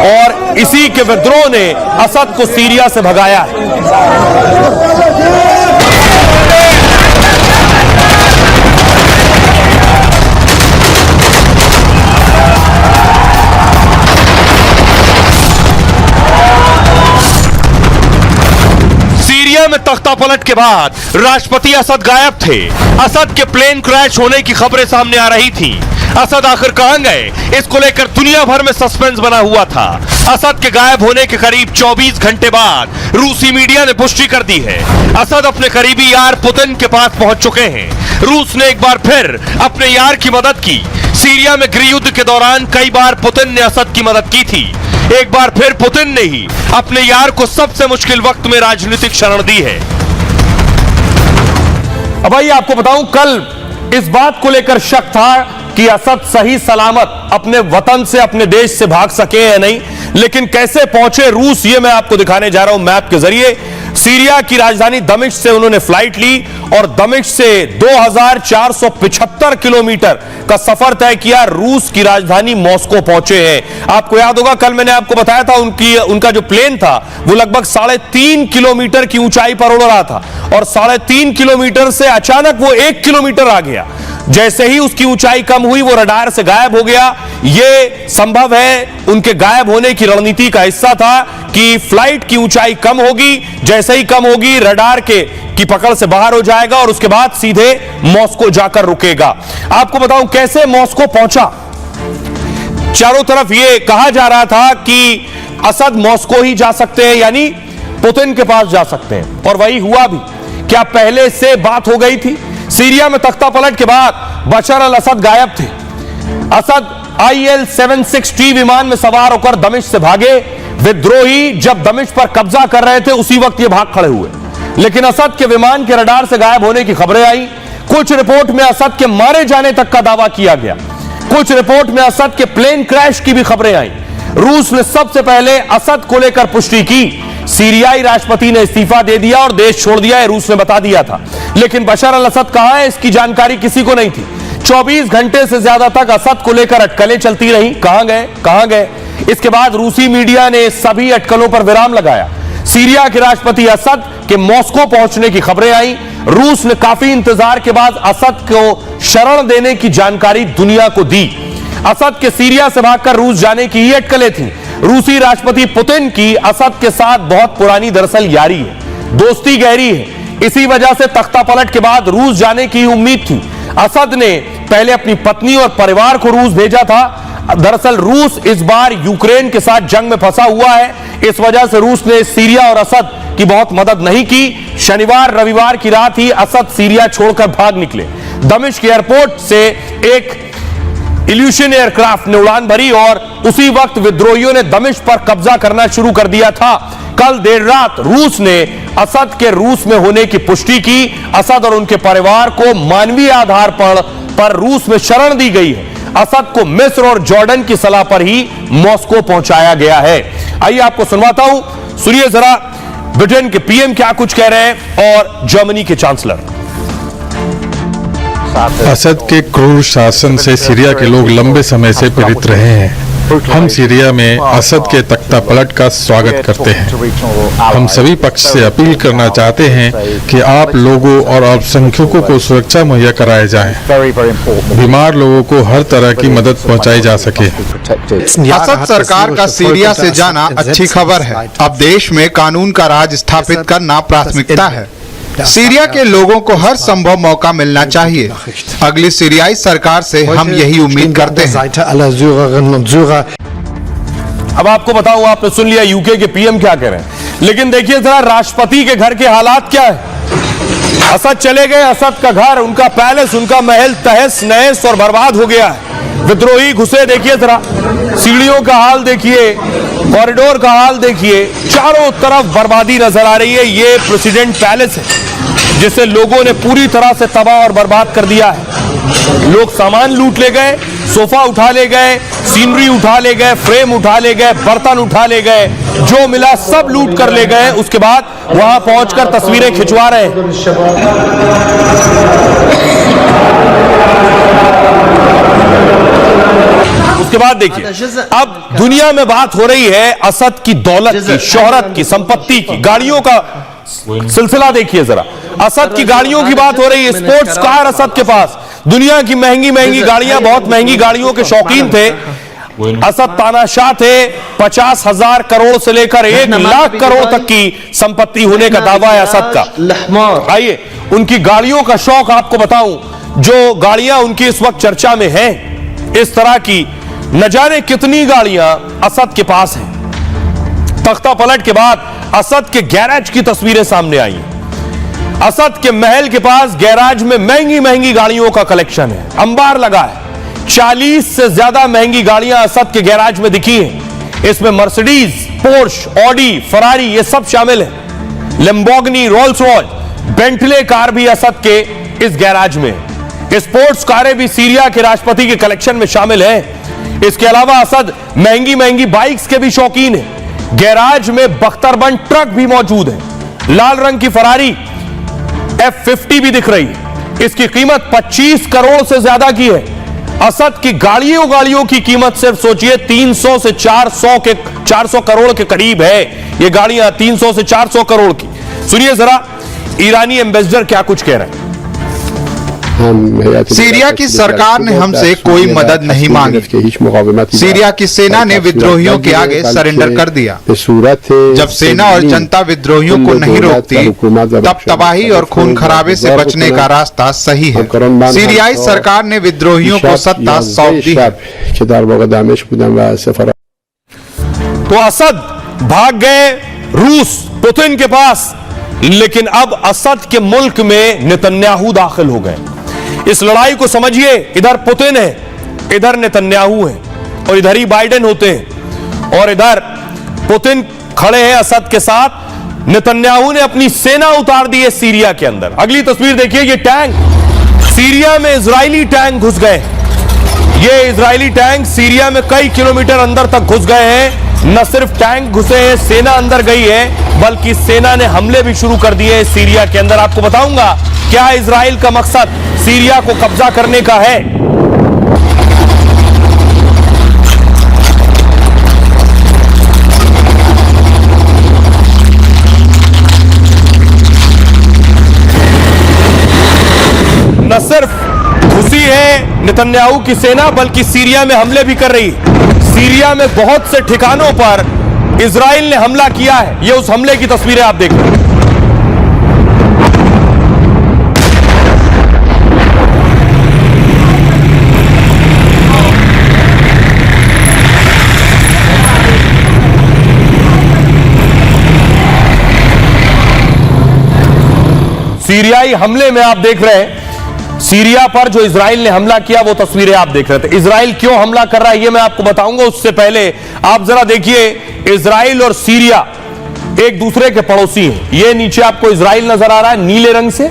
और इसी के विद्रोह ने असद को सीरिया से भगाया है। सीरिया में तख्ता पलट के बाद राष्ट्रपति असद गायब थे। असद के प्लेन क्रैश होने की खबरें सामने आ रही थी। असद आखिर कहां गए, इसको लेकर दुनिया भर में सस्पेंस बना हुआ था। असद के गायब होने के करीब 24 घंटे बाद रूसी मीडिया ने पुष्टि कर दी है। असद अपने करीबी यार पुतिन के पास पहुंच चुके हैं। रूस ने एक बार फिर अपने यार की मदद की। सीरिया में गृह युद्ध के दौरान कई बार पुतिन ने असद की मदद की थी। एक बार फिर पुतिन ने ही अपने यार को सबसे मुश्किल वक्त में राजनीतिक शरण दी है। अब भाई आपको बताऊं, कल इस बात को लेकर शक था कि असद सही सलामत अपने वतन से, अपने देश से भाग सके या नहीं, लेकिन कैसे पहुंचे रूस, ये मैं आपको दिखाने जा रहा हूं मैप के जरिए। सीरिया की राजधानी दमिश्क से उन्होंने फ्लाइट ली और दमिश्क से 2475 किलोमीटर का सफर तय किया, रूस की राजधानी मॉस्को पहुंचे हैं। आपको याद होगा कल मैंने आपको बताया था उनका जो प्लेन था वो लगभग 3.5 किलोमीटर की ऊंचाई पर उड़ रहा था और 3.5 किलोमीटर से अचानक वो 1 किलोमीटर आ गया। जैसे ही उसकी ऊंचाई कम हुई वो रडार से गायब हो गया। यह संभव है उनके गायब होने की रणनीति का हिस्सा था कि फ्लाइट की ऊंचाई कम होगी, जैसे ही कम होगी रडार की पकड़ से बाहर हो जाएगा और उसके बाद सीधे मॉस्को जाकर रुकेगा। आपको बताऊं कैसे मॉस्को पहुंचा। चारों तरफ यह कहा जा रहा था कि असद मॉस्को ही जा सकते हैं, यानी पुतिन के पास जा सकते हैं, और वही हुआ भी। क्या पहले से बात हो गई थी? सीरिया में तख्ता पलट के बाद बशर अल असद गायब थे। असद IL-76T विमान में सवार होकर दमिश्क से भागे। विद्रोही जब दमिश्क पर कब्जा कर रहे थे उसी वक्त ये भाग खड़े हुए, लेकिन असद के विमान के रडार से गायब होने की खबरें आई। कुछ रिपोर्ट में असद के मारे जाने तक का दावा किया गया, कुछ रिपोर्ट में असद के प्लेन क्रैश की भी खबरें आई। रूस ने सबसे पहले असद को लेकर पुष्टि की। सीरियाई राष्ट्रपति ने इस्तीफा दे दिया और देश छोड़ दिया, है रूस ने बता दिया था। लेकिन बशर अल असद कहां है, इसकी जानकारी किसी को नहीं थी। 24 घंटे से ज्यादा तक असद को लेकर अटकलें चलती रही। कहां गए? इसके बाद रूसी मीडिया ने सभी अटकलों पर विराम लगाया। सीरिया के राष्ट्रपति असद के मॉस्को पहुंचने की खबरें आई। रूस ने काफी इंतजार के बाद असद को शरण देने की जानकारी दुनिया को दी। असद के सीरिया से भागकर रूस जाने की ही अटकलें थी। रूसी राष्ट्रपति पुतिन की असद के साथ बहुत पुरानी दरअसल यारी है, दोस्ती गहरी है। इसी वजह से तख्ता पलट के बाद रूस जाने की उम्मीद थी। असद ने पहले अपनी पत्नी और परिवार को रूस भेजा था। दरअसल रूस इस बार यूक्रेन के साथ जंग में फंसा हुआ है, इस वजह से रूस ने सीरिया और असद की बहुत मदद नहीं की। शनिवार रविवार की रात ही असद सीरिया छोड़कर भाग निकले। दमिश्क एयरपोर्ट से एक इल्यूशन एयरक्राफ्ट ने उड़ान भरी और उसी वक्त विद्रोहियों ने दमिश्क पर कब्जा करना शुरू कर दिया था। कल देर रात रूस ने असद के रूस में होने की पुष्टि की। असद और उनके परिवार को मानवीय आधार पर रूस में शरण दी गई है। असद को मिस्र और जॉर्डन की सलाह पर ही मॉस्को पहुंचाया गया है। आइए आपको सुनवाता हूं, सुनिए जरा ब्रिटेन के पीएम क्या कुछ कह रहे हैं और जर्मनी के चांसलर। असद के क्रूर शासन से सीरिया के लोग लंबे समय से पीड़ित रहे हैं। हम सीरिया में असद के तख्ता पलट का स्वागत करते हैं। हम सभी पक्ष से अपील करना चाहते हैं कि आप लोगों और अल्पसंख्यकों को सुरक्षा मुहैया कराए जाए। बीमार लोगों को हर तरह की मदद पहुंचाई जा सके। असद सरकार का सीरिया से जाना अच्छी खबर है। अब देश में कानून का राज स्थापित करना प्राथमिकता है। सीरिया के लोगों को हर संभव मौका मिलना चाहिए। अगली सीरियाई सरकार से हम यही उम्मीद करते हैं। अब आपको बताऊं, आपने सुन लिया यूके के पीएम क्या कह रहे हैं, लेकिन देखिए जरा राष्ट्रपति के घर के हालात क्या है। असद चले गए, असद का घर, उनका पैलेस, उनका महल तहस नहस और बर्बाद हो गया है। विद्रोही घुसे, देखिए जरा सीढ़ियों का हाल देखिए, कॉरिडोर का हाल देखिए, चारों तरफ बर्बादी नजर आ रही है। ये प्रेसिडेंट पैलेस है जिसे लोगों ने पूरी तरह से तबाह और बर्बाद कर दिया है। लोग सामान लूट ले गए, सोफा उठा ले गए, सीनरी उठा ले गए, फ्रेम उठा ले गए, बर्तन उठा ले गए, जो मिला सब लूट कर ले गए। उसके बाद वहां पहुंचकर तस्वीरें खिंचवा रहे हैं। उसके बाद देखिए, अब दुनिया में बात हो रही है असद की दौलत की, शोहरत की, संपत्ति की, गाड़ियों का सिलसिला देखिए जरा। असद की गाड़ियों की बात हो रही है, स्पोर्ट्स कार असद के पास, दुनिया की महंगी महंगी गाड़ियां, बहुत महंगी गाड़ियों के शौकीन थे। असद तानाशाह थे। 50,000 करोड़ से लेकर 1 लाख करोड़ तक की संपत्ति होने का दावा है असद का। आइए उनकी गाड़ियों का शौक आपको बताऊं, जो गाड़ियां उनकी इस वक्त चर्चा में हैं, इस तरह की न जाने कितनी गाड़ियां असद के पास हैं। तख्ता पलट के बाद असद के गैराज की तस्वीरें सामने आई। असद के महल के पास गैराज में महंगी महंगी गाड़ियों का कलेक्शन है, अंबार लगा है। 40 से ज्यादा महंगी गाड़ियां असद के गैराज में दिखी हैं। इसमें मर्सिडीज, पोर्श, ऑडी, फरारी ये सब शामिल हैं। Lamborghini, Rolls Royce, Bentley car भी असद के इस गैराज में। स्पोर्ट्स कारें भी सीरिया के राष्ट्रपति के कलेक्शन में शामिल हैं। इसके अलावा असद महंगी महंगी बाइक्स के भी शौकीन है। गैराज में बख्तरबंद ट्रक भी मौजूद है। लाल रंग की फरारी F50 भी दिख रही है। इसकी कीमत 25 करोड़ से ज्यादा की है। असद की गाड़ियों की कीमत सिर्फ सोचिए 300 से 400 करोड़ के करीब है। ये गाड़ियां 300 से 400 करोड़ की। सुनिए जरा ईरानी एम्बेसडर क्या कुछ कह रहे हैं। सीरिया की सरकार ने हमसे कोई मदद नहीं मांगी। सीरिया की सेना ने विद्रोहियों के आगे सरेंडर कर दिया। जब सेना और जनता विद्रोहियों को नहीं रोकती, तब तबाही और खून खराबे से बचने का रास्ता सही है। सीरियाई सरकार ने विद्रोहियों को सत्ता सौंप दी है। तो असद भाग गए रूस, पुतिन के पास, लेकिन अब असद के मुल्क में नेतन्याहू दाखिल हो गए। इस लड़ाई को समझिए, इधर पुतिन है, इधर नेतन्याहू है, और इधर ही बाइडेन होते हैं, और इधर पुतिन खड़े हैं असद के साथ। नेतन्याहू ने अपनी सेना उतार दी है सीरिया के अंदर। अगली तस्वीर देखिए, ये टैंक, सीरिया में इजरायली टैंक घुस गए। ये इजरायली टैंक सीरिया में कई किलोमीटर अंदर तक घुस गए हैं। न सिर्फ टैंक घुसे हैं, सेना अंदर गई है, बल्कि सेना ने हमले भी शुरू कर दिए सीरिया के अंदर। आपको बताऊंगा क्या इजराइल का मकसद सीरिया को कब्जा करने का है। न सिर्फ घुसी है नेतन्याहू की सेना, बल्कि सीरिया में हमले भी कर रही है। सीरिया में बहुत से ठिकानों पर इजराइल ने हमला किया है। ये उस हमले की तस्वीरें आप देख रहे हैं। सीरियाई हमले में आप देख रहे हैं, सीरिया पर जो इजराइल ने हमला किया वो तस्वीरें आप देख रहे थे। इजराइल क्यों हमला कर रहा है ये मैं आपको बताऊंगा। उससे पहले आप जरा देखिए, इजराइल और सीरिया एक दूसरे के पड़ोसी हैं। ये नीचे आपको इजराइल नजर आ रहा है नीले रंग से,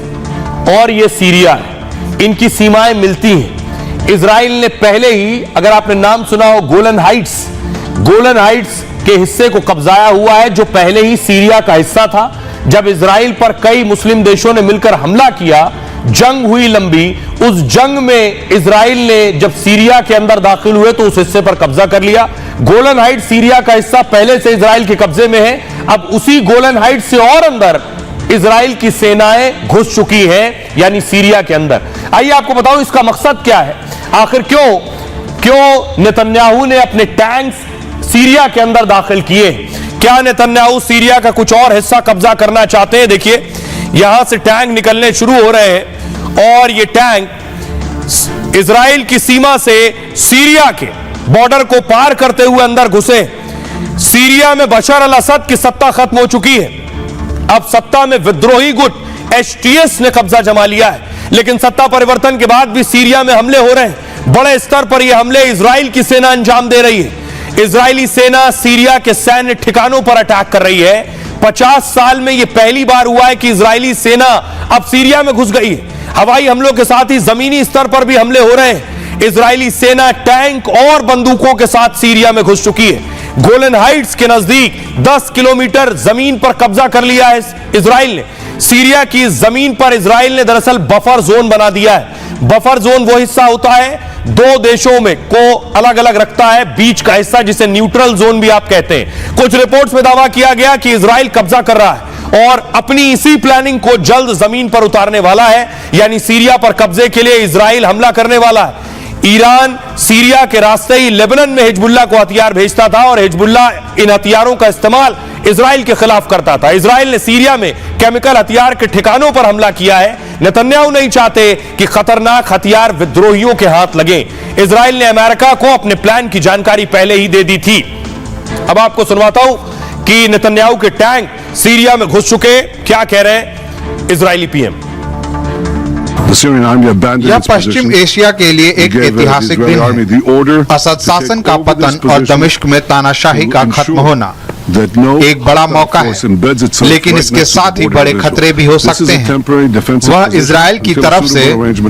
और ये सीरिया है। इनकी सीमाएं मिलती हैं। इजराइल ने पहले ही, अगर आपने नाम सुना हो, गोलन हाइट्स के हिस्से को कब्जाया हुआ है, जो पहले ही सीरिया का हिस्सा था। जब इजराइल पर कई मुस्लिम देशों ने मिलकर हमला किया, जंग हुई लंबी, उस जंग में इजराइल ने जब सीरिया के अंदर दाखिल हुए तो उस हिस्से पर कब्जा कर लिया। गोलन हाइट सीरिया का हिस्सा पहले से इजराइल के कब्जे में है। अब उसी गोलन हाइट से और अंदर इजराइल की सेनाएं घुस चुकी हैं, यानी सीरिया के अंदर। आइए आपको बताऊं इसका मकसद क्या है। आखिर क्यों नेतन्याहू ने अपने टैंक्स सीरिया के अंदर दाखिल किए। क्या नेतन्याहू सीरिया का कुछ और हिस्सा कब्जा करना चाहते हैं। देखिए यहां से टैंक निकलने शुरू हो रहे हैं, और ये टैंक इजराइल की सीमा से सीरिया के बॉर्डर को पार करते हुए अंदर घुसे। सीरिया में बशर अल असद की सत्ता खत्म हो चुकी है। अब सत्ता में विद्रोही गुट एचटीएस ने कब्जा जमा लिया है। लेकिन सत्ता परिवर्तन के बाद भी सीरिया में हमले हो रहे हैं। बड़े स्तर पर यह हमले इजराइल की सेना अंजाम दे रही है। इजरायली सेना सीरिया के सैन्य ठिकानों पर अटैक कर रही है। 50 साल में यह पहली बार हुआ है कि इजरायली सेना अब सीरिया में घुस गई है। हवाई हमलों के साथ ही जमीनी स्तर पर भी हमले हो रहे हैं। इजरायली सेना टैंक और बंदूकों के साथ सीरिया में घुस चुकी है। गोलन हाइट्स के नजदीक 10 किलोमीटर जमीन पर कब्जा कर लिया है इजराइल ने। सीरिया की जमीन पर इजराइल ने दरअसल बफर जोन बना दिया है। बफर जोन वो हिस्सा होता है दो देशों में को अलग अलग रखता है, बीच का हिस्सा जिसे न्यूट्रल जोन भी आप कहते हैं। कुछ रिपोर्ट्स में दावा किया गया कि इजराइल कब्जा कर रहा है और अपनी इसी प्लानिंग को जल्द जमीन पर उतारने वाला है, यानी सीरिया पर कब्जे के लिए इजराइल हमला करने वाला है। ईरान सीरिया के रास्ते ही लेबनान में हिजबुल्लाह को हथियार भेजता था और हिजबुल्लाह इन हथियारों का इस्तेमाल इजराइल के खिलाफ करता था। इजराइल ने सीरिया में केमिकल हथियार के ठिकानों पर हमला किया है। नेतन्याहू नहीं चाहते कि खतरनाक हथियार विद्रोहियों के हाथ लगे। इजराइल ने अमेरिका को अपने प्लान की जानकारी पहले ही दे दी थी। अब आपको सुनवाता हूं कि नेतन्याहू के टैंक सीरिया में घुस चुके, क्या कह रहे हैं इजरायली पीएम। यह पश्चिम एशिया के लिए एक ऐतिहासिक दिन है। असद शासन का पतन और दमिश्क में तानाशाही का खत्म होना एक बड़ा मौका है, लेकिन इसके साथ ही बड़े खतरे भी हो सकते हैं। वह इजराइल की तरफ से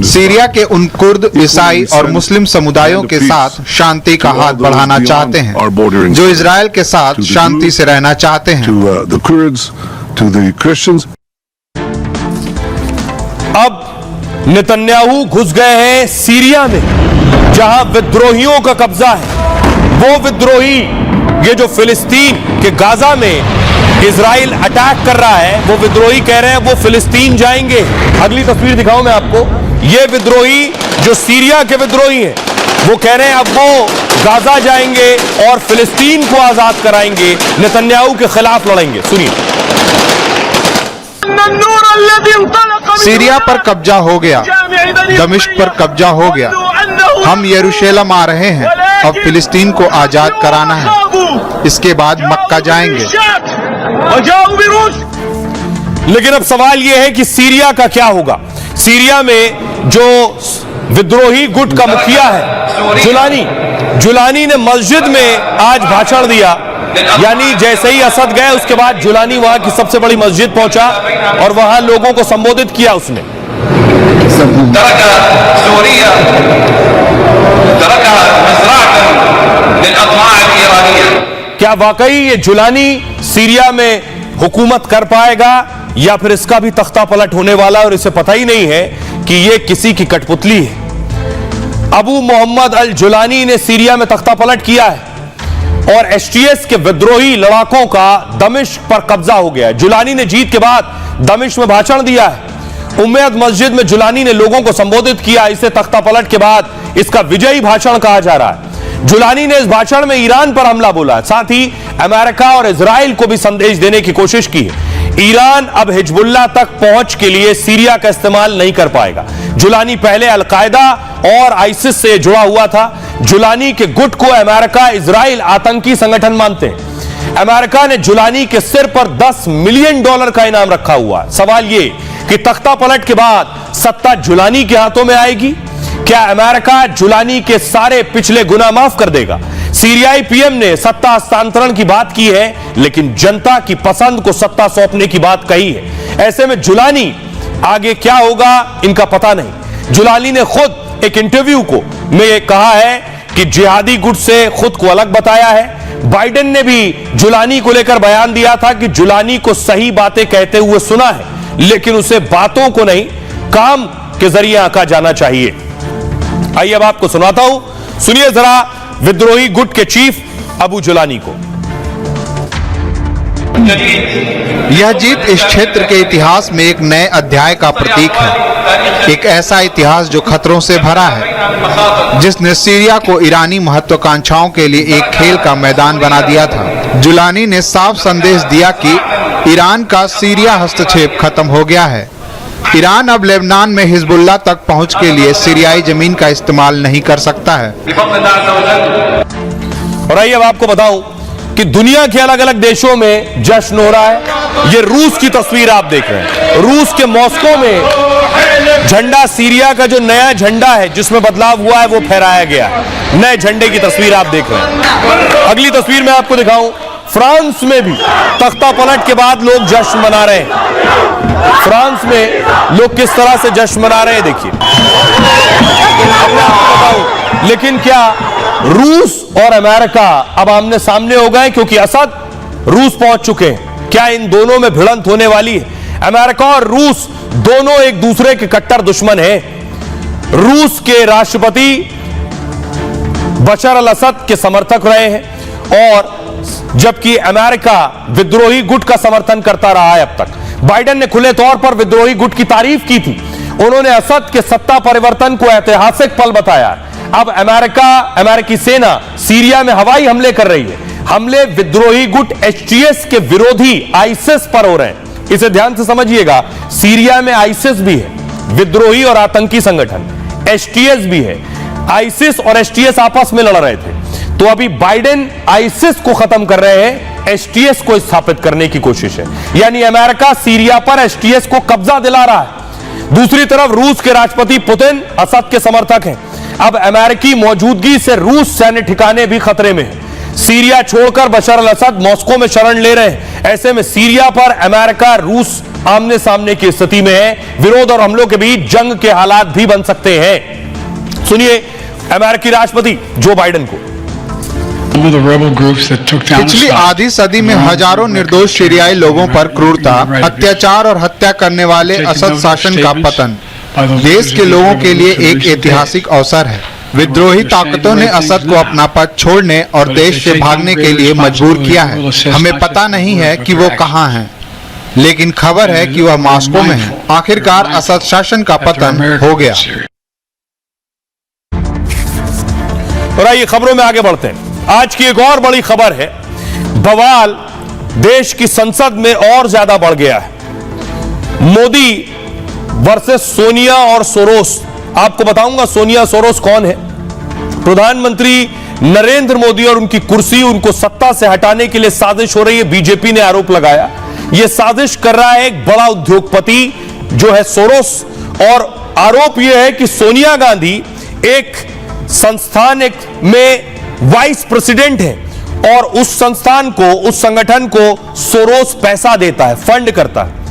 सीरिया के उन कुर्द, ईसाई और मुस्लिम समुदायों के साथ शांति का हाथ बढ़ाना चाहते हैं जो इजराइल के साथ शांति से रहना चाहते हैं। अब नेतन्याहू घुस गए हैं सीरिया में, जहां विद्रोहियों का कब्जा है। वो विद्रोही, ये जो फिलिस्तीन के गाजा में इजराइल अटैक कर रहा है, वो विद्रोही कह रहे हैं वो फिलिस्तीन जाएंगे। अगली तस्वीर दिखाऊं मैं आपको। ये विद्रोही जो सीरिया के विद्रोही हैं, वो कह रहे हैं अब वो गाजा जाएंगे और फिलिस्तीन को आजाद कराएंगे, नेतन्याहू के खिलाफ लड़ेंगे। सुनिए। सीरिया पर कब्जा हो गया, दमिश्क पर कब्जा हो गया। हम यरूशलेम आ रहे हैं, अब फिलिस्तीन को आजाद कराना है, इसके बाद मक्का जाएंगे। लेकिन अब सवाल यह है कि सीरिया का क्या होगा। सीरिया में जो विद्रोही गुट का मुखिया है जुलानी ने मस्जिद में आज भाषण दिया, यानी जैसे ही असद गए उसके बाद जुलानी वहां की सबसे बड़ी मस्जिद पहुंचा और वहां लोगों को संबोधित किया उसने। वाकई ये जुलानी सीरिया में हुकूमत कर पाएगा या फिर इसका भी तख्ता पलट होने वाला और इसे पता ही नहीं है कि ये किसी की कठपुतली है। अबू मोहम्मद अल जुलानी ने सीरिया में तख्ता पलट किया है और एसटीएस के विद्रोही लड़ाकों का दमिश्क पर कब्जा हो गया है। जुलानी ने जीत के बाद दमिश्क में भाषण दिया है। उम्मैद मस्जिद में जुलानी ने लोगों को संबोधित किया। इसे तख्ता पलट के बाद इसका विजयी भाषण कहा जा रहा है। जुलानी ने इस भाषण में ईरान पर हमला बोला, साथ ही अमेरिका और इजराइल को भी संदेश देने की कोशिश की है। ईरान अब हिजबुल्लाह तक पहुंच के लिए सीरिया का इस्तेमाल नहीं कर पाएगा। जुलानी पहले अलकायदा और आईसिस से जुड़ा हुआ था। जुलानी के गुट को अमेरिका, इजराइल आतंकी संगठन मानते हैं। अमेरिका ने जुलानी के सिर पर $10 मिलियन का इनाम रखा हुआ है। सवाल यह कि तख्ता पलट के बाद सत्ता जुलानी के हाथों में आएगी। क्या अमेरिका जुलानी के सारे पिछले गुनाह माफ कर देगा? सीरियाई पीएम ने सत्ता हस्तांतरण की बात की है, लेकिन जनता की पसंद को सत्ता सौंपने की बात कही है। ऐसे में जुलानी आगे क्या होगा इनका पता नहीं। जुलानी ने खुद एक इंटरव्यू में कहा है कि जिहादी गुट से खुद को अलग बताया है। बाइडेन ने भी जुलानी को लेकर बयान दिया था कि जुलानी को सही बातें कहते हुए सुना है, लेकिन उसे बातों को नहीं काम के जरिए आंका जाना चाहिए। आइए अब आपको सुनाता हूं, सुनिए जरा विद्रोही गुट के चीफ अबू जुलानी को। यह जीत इस क्षेत्र के इतिहास में एक नए अध्याय का प्रतीक है। एक ऐसा इतिहास जो खतरों से भरा है, जिसने सीरिया को ईरानी महत्वाकांक्षाओं के लिए एक खेल का मैदान बना दिया था। जुलानी ने साफ संदेश दिया कि ईरान का सीरिया हस्तक्षेप खत्म हो गया है। ईरान अब लेबनान में हिजबुल्लाह तक पहुंच के लिए सीरियाई जमीन का इस्तेमाल नहीं कर सकता है। और आइए अब आपको बताऊं कि दुनिया के अलग अलग देशों में जश्न हो रहा है। ये रूस की तस्वीर आप देख रहे हैं। रूस के मॉस्को में झंडा, सीरिया का जो नया झंडा है जिसमें बदलाव हुआ है, वो फहराया गया है। नए झंडे की तस्वीर आप देख रहे हैं। अगली तस्वीर में आपको दिखाऊं, फ्रांस में भी तख्ता पलट के बाद लोग जश्न मना रहे हैं। फ्रांस में लोग किस तरह से जश्न मना रहे हैं देखिए। लेकिन क्या रूस और अमेरिका अब आमने सामने हो गए क्योंकि असद रूस पहुंच चुके हैं? क्या इन दोनों में भिड़ंत होने वाली है? अमेरिका और रूस दोनों एक दूसरे के कट्टर दुश्मन हैं। रूस के राष्ट्रपति बशर अल असद के समर्थक रहे हैं और जबकि अमेरिका विद्रोही गुट का समर्थन करता रहा है अब तक। बाइडेन ने खुले तौर पर विद्रोही गुट की तारीफ की थी। उन्होंने असद के सत्ता परिवर्तन को ऐतिहासिक पल बताया। अब अमेरिकी सेना सीरिया में हवाई हमले कर रही है। हमले विद्रोही गुट एसटीएस के विरोधी आईसिस पर हो रहे हैं। इसे ध्यान से समझिएगा, सीरिया में आईसिस भी है, विद्रोही और आतंकी संगठन। एसटीएस भी है। आईसिस और एसटीएस आपस में लड़ रहे थे, तो अभी बाइडेन आईसिस को खत्म कर रहे हैं, एसटीएस को स्थापित करने की कोशिश है। यानी अमेरिका सीरिया पर एसटीएस को कब्जा दिला रहा है। दूसरी तरफ रूस के राष्ट्रपति पुतिन असद के समर्थक हैं। अब अमेरिकी मौजूदगी से रूस सैन्य ठिकाने भी खतरे में हैं। सीरिया छोड़कर बशर अल असद मॉस्को में शरण ले रहे हैं। ऐसे में सीरिया पर अमेरिका रूस आमने सामने की स्थिति में है। विरोध और हमलों के बीच जंग के हालात भी बन सकते हैं। सुनिए अमेरिकी राष्ट्रपति जो बाइडेन को। पिछली आधी सदी में हजारों निर्दोष सीरियाई लोगों पर क्रूरता, अत्याचार और हत्या करने वाले असद शासन का पतन देश के लोगों के लिए एक ऐतिहासिक अवसर है। विद्रोही ताकतों ने असद को अपना पद छोड़ने और देश से भागने के लिए मजबूर किया है। हमें पता नहीं है कि वो कहां हैं, लेकिन खबर है कि वह मॉस्को में है। आखिरकार असद शासन का पतन हो गया। और आइए खबरों में आगे बढ़ते हैं। आज की एक और बड़ी खबर है। बवाल देश की संसद में और ज्यादा बढ़ गया है। मोदी वर्सेस सोनिया और सोरोस। आपको बताऊंगा सोनिया सोरोस कौन है। प्रधानमंत्री नरेंद्र मोदी और उनकी कुर्सी, उनको सत्ता से हटाने के लिए साजिश हो रही है, बीजेपी ने आरोप लगाया। यह साजिश कर रहा है एक बड़ा उद्योगपति जो है सोरोस, और आरोप यह है कि सोनिया गांधी एक संस्थान में वाइस प्रेसिडेंट है और उस संस्थान को, उस संगठन को सोरोस पैसा देता है, फंड करता है।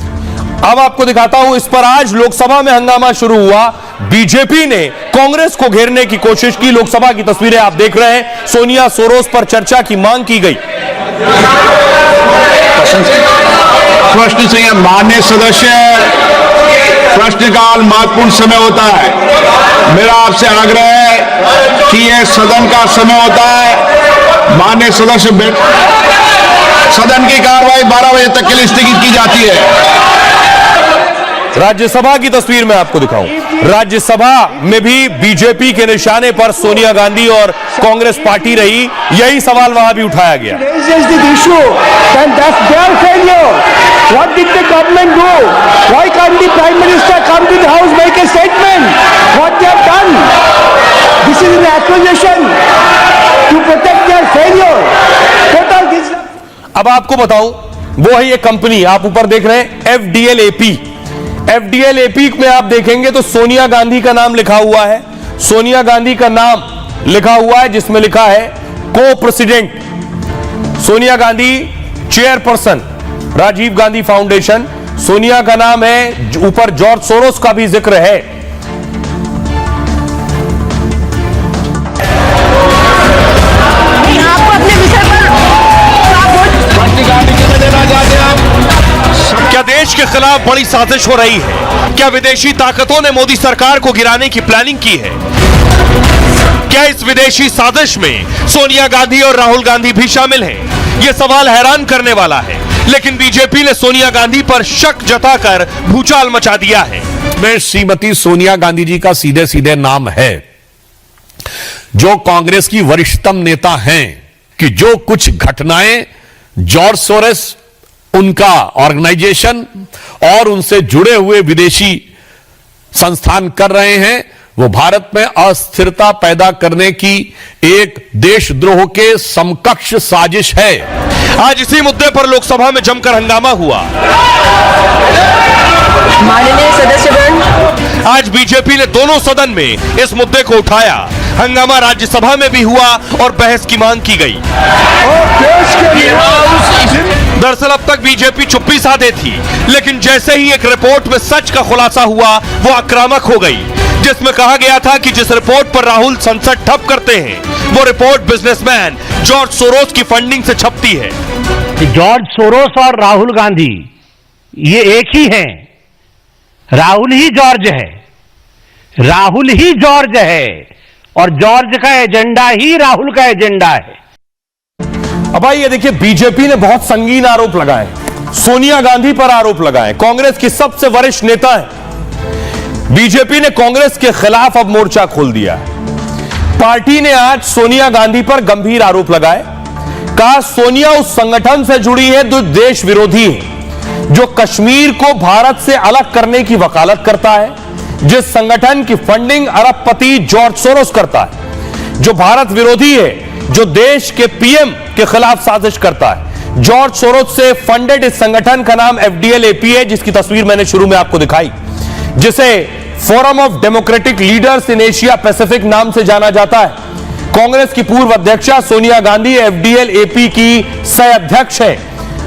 अब आपको दिखाता हूं, इस पर आज लोकसभा में हंगामा शुरू हुआ। बीजेपी ने कांग्रेस को घेरने की कोशिश की। लोकसभा की तस्वीरें आप देख रहे हैं। सोनिया सोरोस पर चर्चा की मांग की गई। प्रश्न से माननीय सदस्य, प्रश्नकाल महत्वपूर्ण समय होता है। मेरा आपसे आग्रह है कि यह सदन का समय होता है। माननीय सदस्य, सदन की कार्रवाई 12 बजे तक के लिए स्थगित की जाती है। राज्यसभा की तस्वीर मैं आपको दिखाऊं। राज्यसभा में भी बीजेपी के निशाने पर सोनिया गांधी और कांग्रेस पार्टी रही, यही सवाल वहां भी उठाया गया। What did the government do? Why can't the Prime Minister come to the House, make a statement? What they have done? This is an accusation to protect their failure. Total this. अब आपको बताऊं, वो है ये company आप ऊपर देख रहे हैं, FDL-AP। FDL-AP में आप देखेंगे तो सोनिया गांधी का नाम लिखा हुआ है। सोनिया गांधी का नाम लिखा हुआ है जिसमें लिखा है को president Sonia Gandhi, chairperson Rajiv Gandhi foundation. Sonia का नाम है, ऊपर जॉर्ज सोरोस का भी जिक्र है। क्या देश के खिलाफ बड़ी साजिश हो रही है? क्या विदेशी ताकतों ने मोदी सरकार को गिराने की प्लानिंग की है? क्या इस विदेशी साजिश में सोनिया गांधी और राहुल गांधी भी शामिल हैं? यह सवाल हैरान करने वाला है, लेकिन बीजेपी ने सोनिया गांधी पर शक जताकर भूचाल मचा दिया है। में श्रीमती सोनिया गांधी जी का सीधे सीधे नाम है, जो कांग्रेस की वरिष्ठतम नेता हैं, कि जो कुछ घटनाएं जॉर्ज सोरोस, उनका ऑर्गेनाइजेशन और उनसे जुड़े हुए विदेशी संस्थान कर रहे हैं, वो भारत में अस्थिरता पैदा करने की एक देशद्रोह के समकक्ष साजिश है। आज इसी मुद्दे पर लोकसभा में जमकर हंगामा हुआ। माननीय सदस्यगण, आज बीजेपी ने दोनों सदन में इस मुद्दे को उठाया। हंगामा राज्यसभा में भी हुआ और बहस की मांग की गई। दरअसल अब तक बीजेपी चुप्पी साधे थी, लेकिन जैसे ही एक रिपोर्ट में सच का खुलासा हुआ, वो आक्रामक हो गई, जिसमें कहा गया था कि जिस रिपोर्ट पर राहुल संसद ठप करते हैं, वो रिपोर्ट बिजनेसमैन जॉर्ज सोरोस की फंडिंग से छपती है। जॉर्ज सोरोस और राहुल गांधी ये एक ही हैं। राहुल ही जॉर्ज है, राहुल ही जॉर्ज है, और जॉर्ज का एजेंडा ही राहुल का एजेंडा है। अब आइए देखिए, बीजेपी ने बहुत संगीन आरोप लगाए, सोनिया गांधी पर आरोप लगाए। कांग्रेस की सबसे वरिष्ठ नेता है। बीजेपी ने कांग्रेस के खिलाफ अब मोर्चा खोल दिया। पार्टी ने आज सोनिया गांधी पर गंभीर आरोप लगाए। कहा सोनिया उस संगठन से जुड़ी है जो देश विरोधी है, जो कश्मीर को भारत से अलग करने की वकालत करता है, जिस संगठन की फंडिंग अरबपति जॉर्ज सोरोस करता है, जो भारत विरोधी है, जो देश के पीएम के खिलाफ साजिश करता है। जॉर्ज सोरोस से फंडेड इस संगठन का नाम FDL-AP है, जिसकी तस्वीर मैंने शुरू में आपको दिखाई, जिसे forum of democratic leaders in Asia Pacific नाम से जाना जाता है। कांग्रेस की पूर्व अध्यक्षा सोनिया गांधी FDL-AP की सह अध्यक्ष है।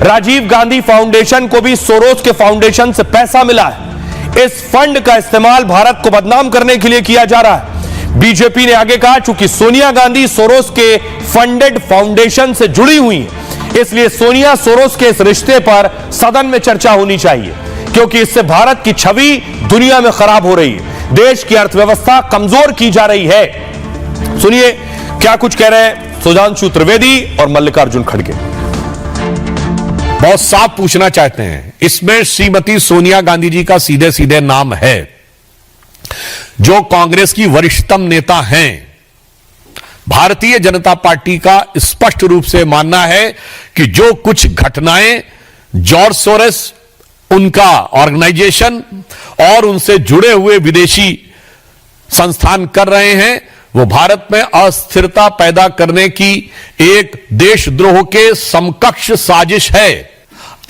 राजीव गांधी फाउंडेशन को भी सोरोस के फाउंडेशन से पैसा मिला है। इस फंड का इस्तेमाल भारत को बदनाम करने के लिए किया जा रहा है। बीजेपी ने आगे कहा, चूंकि सोनिया गांधी सोरोस के फंडेड फाउंडेशन से जुड़ी हुई है, इसलिए सोनिया सोरोस के इस रिश्ते पर सदन में चर्चा होनी चाहिए, क्योंकि इससे भारत की छवि दुनिया में खराब हो रही है, देश की अर्थव्यवस्था कमजोर की जा रही है। सुनिए क्या कुछ कह रहे हैं सुधांशु त्रिवेदी और मल्लिकार्जुन खड़गे। बहुत साफ पूछना चाहते हैं, इसमें श्रीमती सोनिया गांधी जी का सीधे सीधे नाम है, जो कांग्रेस की वरिष्ठतम नेता हैं। भारतीय जनता पार्टी का स्पष्ट रूप से मानना है कि जो कुछ घटनाएं जॉर्ज सोरोस, उनका ऑर्गेनाइजेशन और उनसे जुड़े हुए विदेशी संस्थान कर रहे हैं, वो भारत में अस्थिरता पैदा करने की एक देशद्रोह के समकक्ष साजिश है।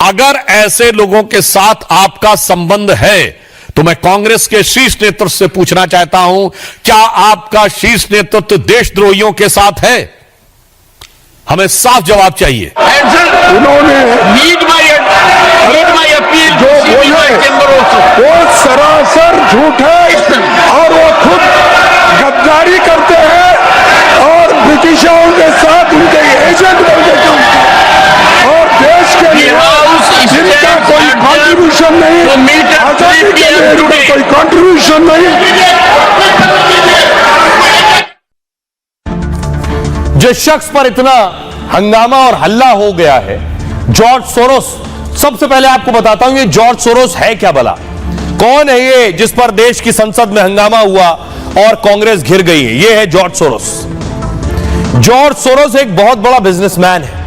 अगर ऐसे लोगों के साथ आपका संबंध है, तो मैं कांग्रेस के शीर्ष नेतृत्व से पूछना चाहता हूं, क्या आपका शीर्ष नेतृत्व देशद्रोहियों के साथ है? हमें साफ जवाब चाहिए। उन्होंने जो बोले वो सरासर झूठ है, और वो खुद गद्दारी करते हैं और ब्रिटिशों के साथ उनके एजेंट बन गए। का कोई कंट्रीब्यूशन नहीं, आजादी के नेहरू का कोई कंट्रीब्यूशन नहीं। जिस शख्स पर इतना हंगामा और हल्ला हो गया है, जॉर्ज सोरोस। सबसे पहले आपको बताता हूं ये जॉर्ज सोरोस है क्या भला, कौन है ये जिस पर देश की संसद में हंगामा हुआ और कांग्रेस घिर गई है। ये है जॉर्ज सोरोस। जॉर्ज सोरोस एक बहुत बड़ा बिजनेसमैन है।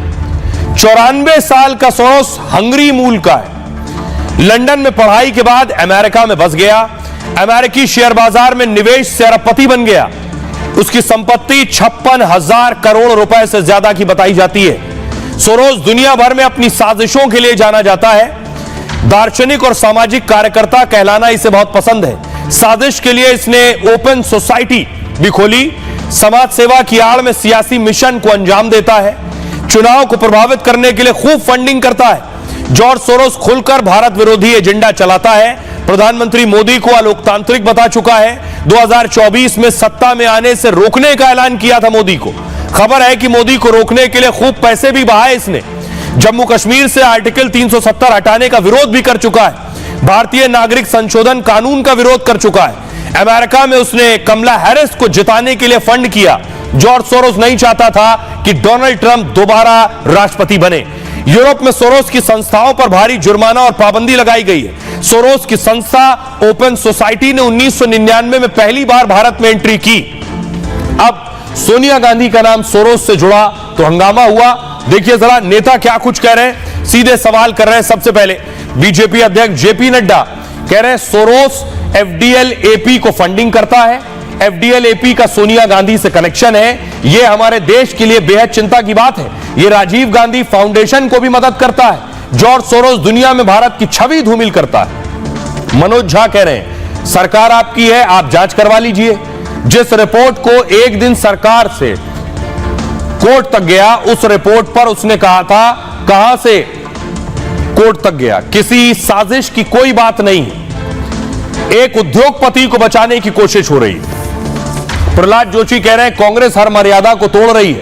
94 साल का सोरोस हंगरी मूल का है। लंदन में पढ़ाई के बाद अमेरिका में बस गया। अमेरिकी शेयर बाजार में निवेश से अरबपति बन गया। उसकी संपत्ति 56,000 करोड़ रुपए से ज्यादा की बताई जाती है। सोरोस दुनिया भर में अपनी साजिशों के लिए जाना जाता है। दार्शनिक और सामाजिक कार्यकर्ता कहलाना इसे बहुत पसंद है। साजिश के लिए इसने ओपन सोसाइटी भी खोली। समाज सेवा की आड़ में सियासी मिशन को अंजाम देता है। चुनाव को प्रभावित करने के लिए खूब फंडिंग करता है। जॉर्ज सोरोस खुलकर भारत विरोधी एजेंडा चलाता है। प्रधानमंत्री मोदी को अलोकतांत्रिक बता चुका है। 2024 में सत्ता में आने से रोकने का ऐलान किया था मोदी को। खबर है कि मोदी को रोकने के लिए खूब पैसे भी बहाए इसने। जम्मू कश्मीर से आर्टिकल 370 हटाने का विरोध भी कर चुका है। भारतीय नागरिक संशोधन कानून का विरोध कर चुका है। अमेरिका में उसने कमला हैरिस को जिताने के लिए फंड किया। जॉर्ज सोरोस नहीं चाहता था कि डोनाल्ड ट्रंप दोबारा राष्ट्रपति बने। यूरोप में सोरोस की संस्थाओं पर भारी जुर्माना और पाबंदी लगाई गई है। सोरोस की संस्था ओपन सोसाइटी ने 1999 में पहली बार भारत में एंट्री की। अब सोनिया गांधी का नाम सोरोस से जुड़ा तो हंगामा हुआ। देखिए जरा नेता क्या कुछ कह रहे हैं, सीधे सवाल कर रहे हैं। सबसे पहले बीजेपी अध्यक्ष जेपी नड्डा कह रहे हैं सोरोस एफडीएल एपी को फंडिंग करता है। एफडीएल एपी का सोनिया गांधी से कनेक्शन है। यह हमारे देश के लिए बेहद चिंता की बात है। यह राजीव गांधी फाउंडेशन को भी मदद करता है। जॉर्ज सोरोस दुनिया में भारत की छवि धूमिल करता है। मनोज झा कह रहे हैं सरकार आपकी है, आप जांच करवा लीजिए। जिस रिपोर्ट को एक दिन सरकार से कोर्ट तक गया, उस रिपोर्ट पर उसने कहा था, कहां से कोर्ट तक गया, किसी साजिश की कोई बात नहीं है। एक उद्योगपति को बचाने की कोशिश हो रही है। प्रहलाद जोशी कह रहे हैं कांग्रेस हर मर्यादा को तोड़ रही है।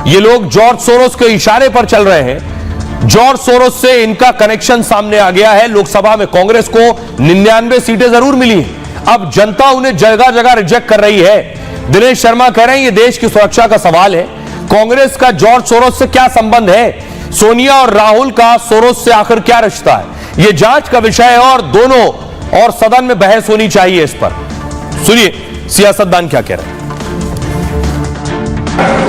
ये लोग जॉर्ज सोरोस के इशारे पर चल रहे हैं। जॉर्ज सोरोस से इनका कनेक्शन सामने आ गया है। लोकसभा में कांग्रेस को 99 सीटें जरूर मिली हैं। अब जनता उन्हें जगह जगह रिजेक्ट कर रही है। दिनेश शर्मा कह रहे हैं यह देश की सुरक्षा का सवाल है। कांग्रेस का जॉर्ज सोरोस से क्या संबंध है? सोनिया और राहुल का सोरोस से आखिर क्या रिश्ता है? यह जांच का विषय है और दोनों और सदन में बहस होनी चाहिए इस पर। सुनिए सियासतदान क्या कह रहे हैं।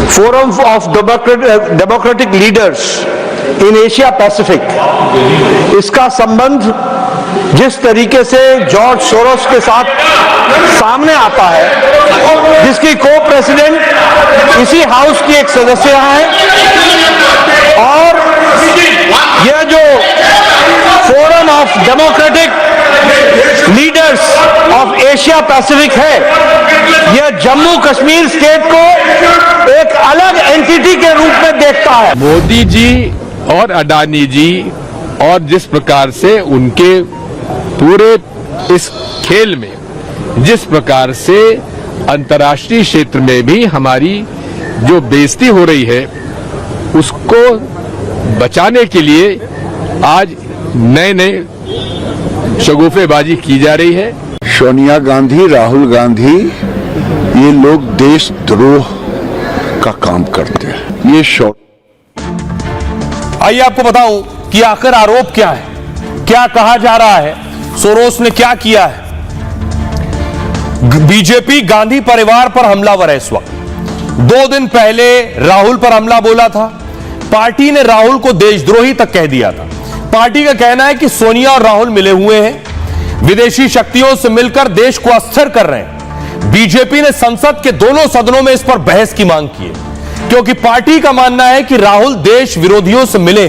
Forum of democratic leaders in Asia Pacific, इसका संबंध जिस तरीके से जॉर्ज सोरोस के साथ सामने आता है, जिसकी को प्रेसिडेंट इसी हाउस की एक सदस्य है, और यह जो forum of democratic leaders of Asia Pacific है, यह जम्मू कश्मीर स्टेट को एक अलग एंटिटी के रूप में देखता है। मोदी जी और अडानी जी और जिस प्रकार से उनके पूरे इस खेल में, जिस प्रकार से अंतर्राष्ट्रीय क्षेत्र में भी हमारी जो बेइज्जती हो रही है, उसको बचाने के लिए आज नए नए शगुफेबाजी की जा रही है। सोनिया गांधी, राहुल गांधी, ये लोग देशद्रोह का काम करते हैं। ये आइए आपको बताऊं कि आखिर आरोप क्या है, क्या कहा जा रहा है, सोरोस ने क्या किया है। बीजेपी गांधी परिवार पर हमलावर है इस वक्त। 2 दिन पहले राहुल पर हमला बोला था। पार्टी ने राहुल को देशद्रोही तक कह दिया था। पार्टी का कहना है कि सोनिया और राहुल मिले हुए हैं, विदेशी शक्तियों से मिलकर देश को अस्थिर कर रहे हैं। बीजेपी ने संसद के दोनों सदनों में इस पर बहस की मांग की है, क्योंकि पार्टी का मानना है कि राहुल देश विरोधियों से मिले।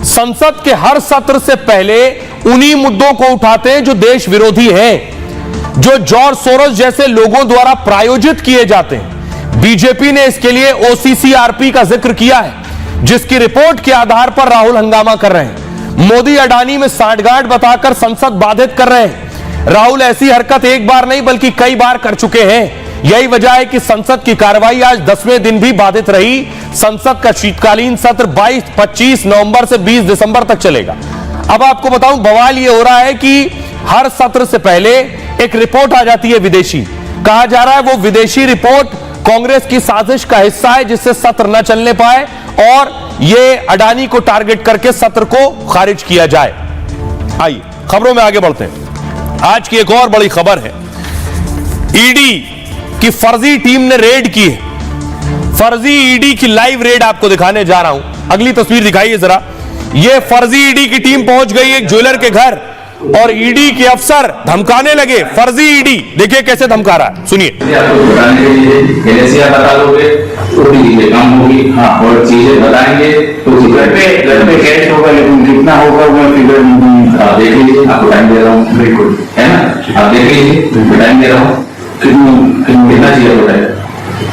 संसद के हर सत्र से पहले उन्हीं मुद्दों को उठाते हैं जो देश विरोधी हैं, जो जॉर्ज सोरोस जैसे लोगों द्वारा प्रायोजित किए जाते हैं। बीजेपी ने इसके लिए ओसीसीआरपी का जिक्र किया है, जिसकी रिपोर्ट के आधार पर राहुल हंगामा कर रहे हैं। मोदी अडानी में सांठगांठ बताकर संसद बाधित कर रहे हैं। राहुल ऐसी हरकत एक बार नहीं बल्कि कई बार कर चुके हैं। यही वजह है कि संसद की कार्रवाई आज 10वें दिन भी बाधित रही। संसद का शीतकालीन सत्र 22-25 नवंबर से 20 दिसंबर तक चलेगा। अब आपको बताऊं, बवाल यह हो रहा है कि हर सत्र से पहले एक रिपोर्ट आ जाती है विदेशी। कहा जा रहा है वो विदेशी रिपोर्ट कांग्रेस की साजिश का हिस्सा है जिससे सत्र न चलने पाए और ये अडानी को टारगेट करके सत्र को खारिज किया जाए। आइए खबरों में आगे बढ़ते हैं। आज की एक और बड़ी खबर है, ईडी की फर्जी टीम ने रेड की है। फर्जी ईडी की लाइव रेड आपको दिखाने जा रहा हूं। अगली तस्वीर दिखाइए जरा। यह फर्जी ईडी की टीम पहुंच गई एक ज्वेलर के घर और ईडी के अफसर धमकाने लगे। फर्जी ईडी देखिए कैसे धमका रहा है, सुनिए। बता दोगे तो काम होगी, हाँ, और चीजें बताएंगे तो घर पे कैश होगा, लेकिन कितना होगा वो फिगर आप देख लीजिए, आपको टाइम दे रहा हूँ, बिल्कुल है ना, आप देख लीजिए, टाइम दे रहा हूँ, कितना चाहिए बताए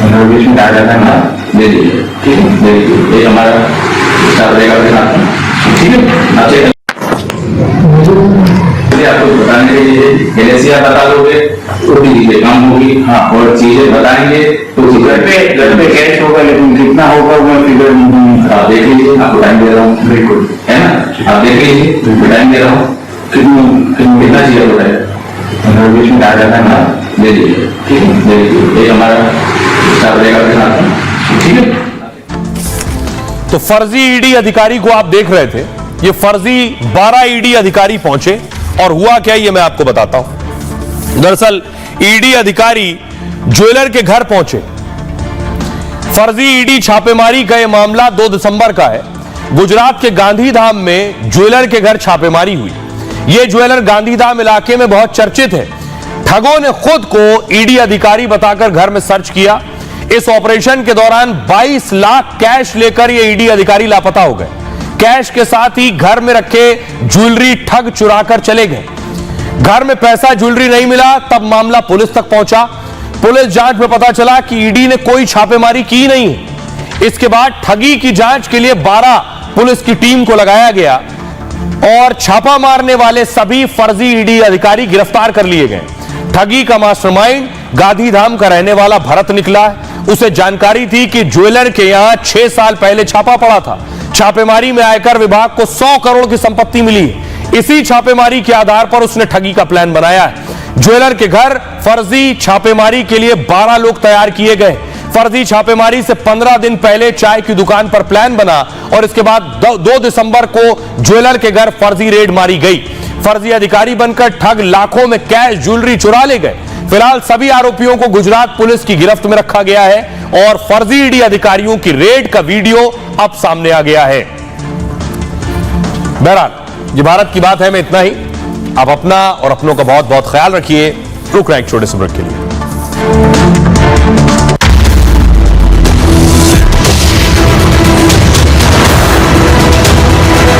नोटिफिकेशन आ जाता है ना, दे दीजिए, ठीक है, दे दीजिए, ये हमारा स्टाफ रहेगा के साथ, ठीक है। अच्छे आपको बताने के लिए बता दोगे तो दीजिए काम होगी, हाँ, और चीजें बताएंगे तो घर पे कैश होगा, लेकिन कितना होगा वो फिगर आप देख लीजिए, आपको टाइम दे रहा हूँ, बिल्कुल है ना, आप देख लीजिए, टाइम दे रहा हूँ, कितना चाहिए बताए नोटिफिकेशन आ जाता है ना, दे दीजिए, ठीक है, दे दीजिए, ये हमारा स्टाफ रहेगा के साथ, ठीक है। तो फर्जी ईडी अधिकारी को आप देख रहे थे, ये फर्जी 12 ईडी अधिकारी पहुंचे और हुआ क्या ये मैं आपको बताता हूं। दरअसल ईडी अधिकारी ज्वेलर के घर पहुंचे। फर्जी ईडी छापेमारी का यह मामला 2 दिसंबर का है। गुजरात के गांधीधाम में ज्वेलर के घर छापेमारी हुई। यह ज्वेलर गांधीधाम इलाके में बहुत चर्चित है। ठगों ने खुद को ईडी अधिकारी बताकर घर में सर्च किया। इस ऑपरेशन के दौरान 22 लाख कैश लेकर ये ईडी अधिकारी लापता हो गए। कैश के साथ ही घर में रखे ज्वेलरी ठग चुराकर चले गए। घर में पैसा ज्वेलरी नहीं मिला, तब मामला पुलिस तक पहुंचा। पुलिस जांच में पता चला कि ईडी ने कोई छापेमारी की नहीं है। इसके बाद ठगी की जांच के लिए 12 पुलिस की टीम को लगाया गया और छापा मारने वाले सभी फर्जी ईडी अधिकारी गिरफ्तार कर लिए गए। ठगी का मास्टरमाइंड गांधीधाम का रहने वाला भरत निकला है। उसे जानकारी थी कि ज्वेलर के यहां 6 साल पहले छापा पड़ा था। छापेमारी में आयकर विभाग को 100 करोड़ की संपत्ति मिली है। इसी छापेमारी के आधार पर उसने ठगी का प्लान बनाया है। ज्वेलर के घर फर्जी छापेमारी के लिए 12 लोग तैयार किए गए। फर्जी छापेमारी से 15 दिन पहले चाय की दुकान पर प्लान बना और इसके बाद 2 दिसंबर को ज्वेलर के घर फर्जी रेड मारी गई। फर्जी अधिकारी बनकर ठग लाखों में कैश ज्वेलरी चुरा ले गए। फिलहाल सभी आरोपियों को गुजरात पुलिस की गिरफ्त में रखा गया है और फर्जी ईडी अधिकारियों की रेड का वीडियो अब सामने आ गया है। बहरहाल ये भारत की बात है, मैं इतना ही। आप अपना और अपनों का बहुत बहुत ख्याल रखिए। रुक रहे हैं एक छोटे से ब्रेक के लिए।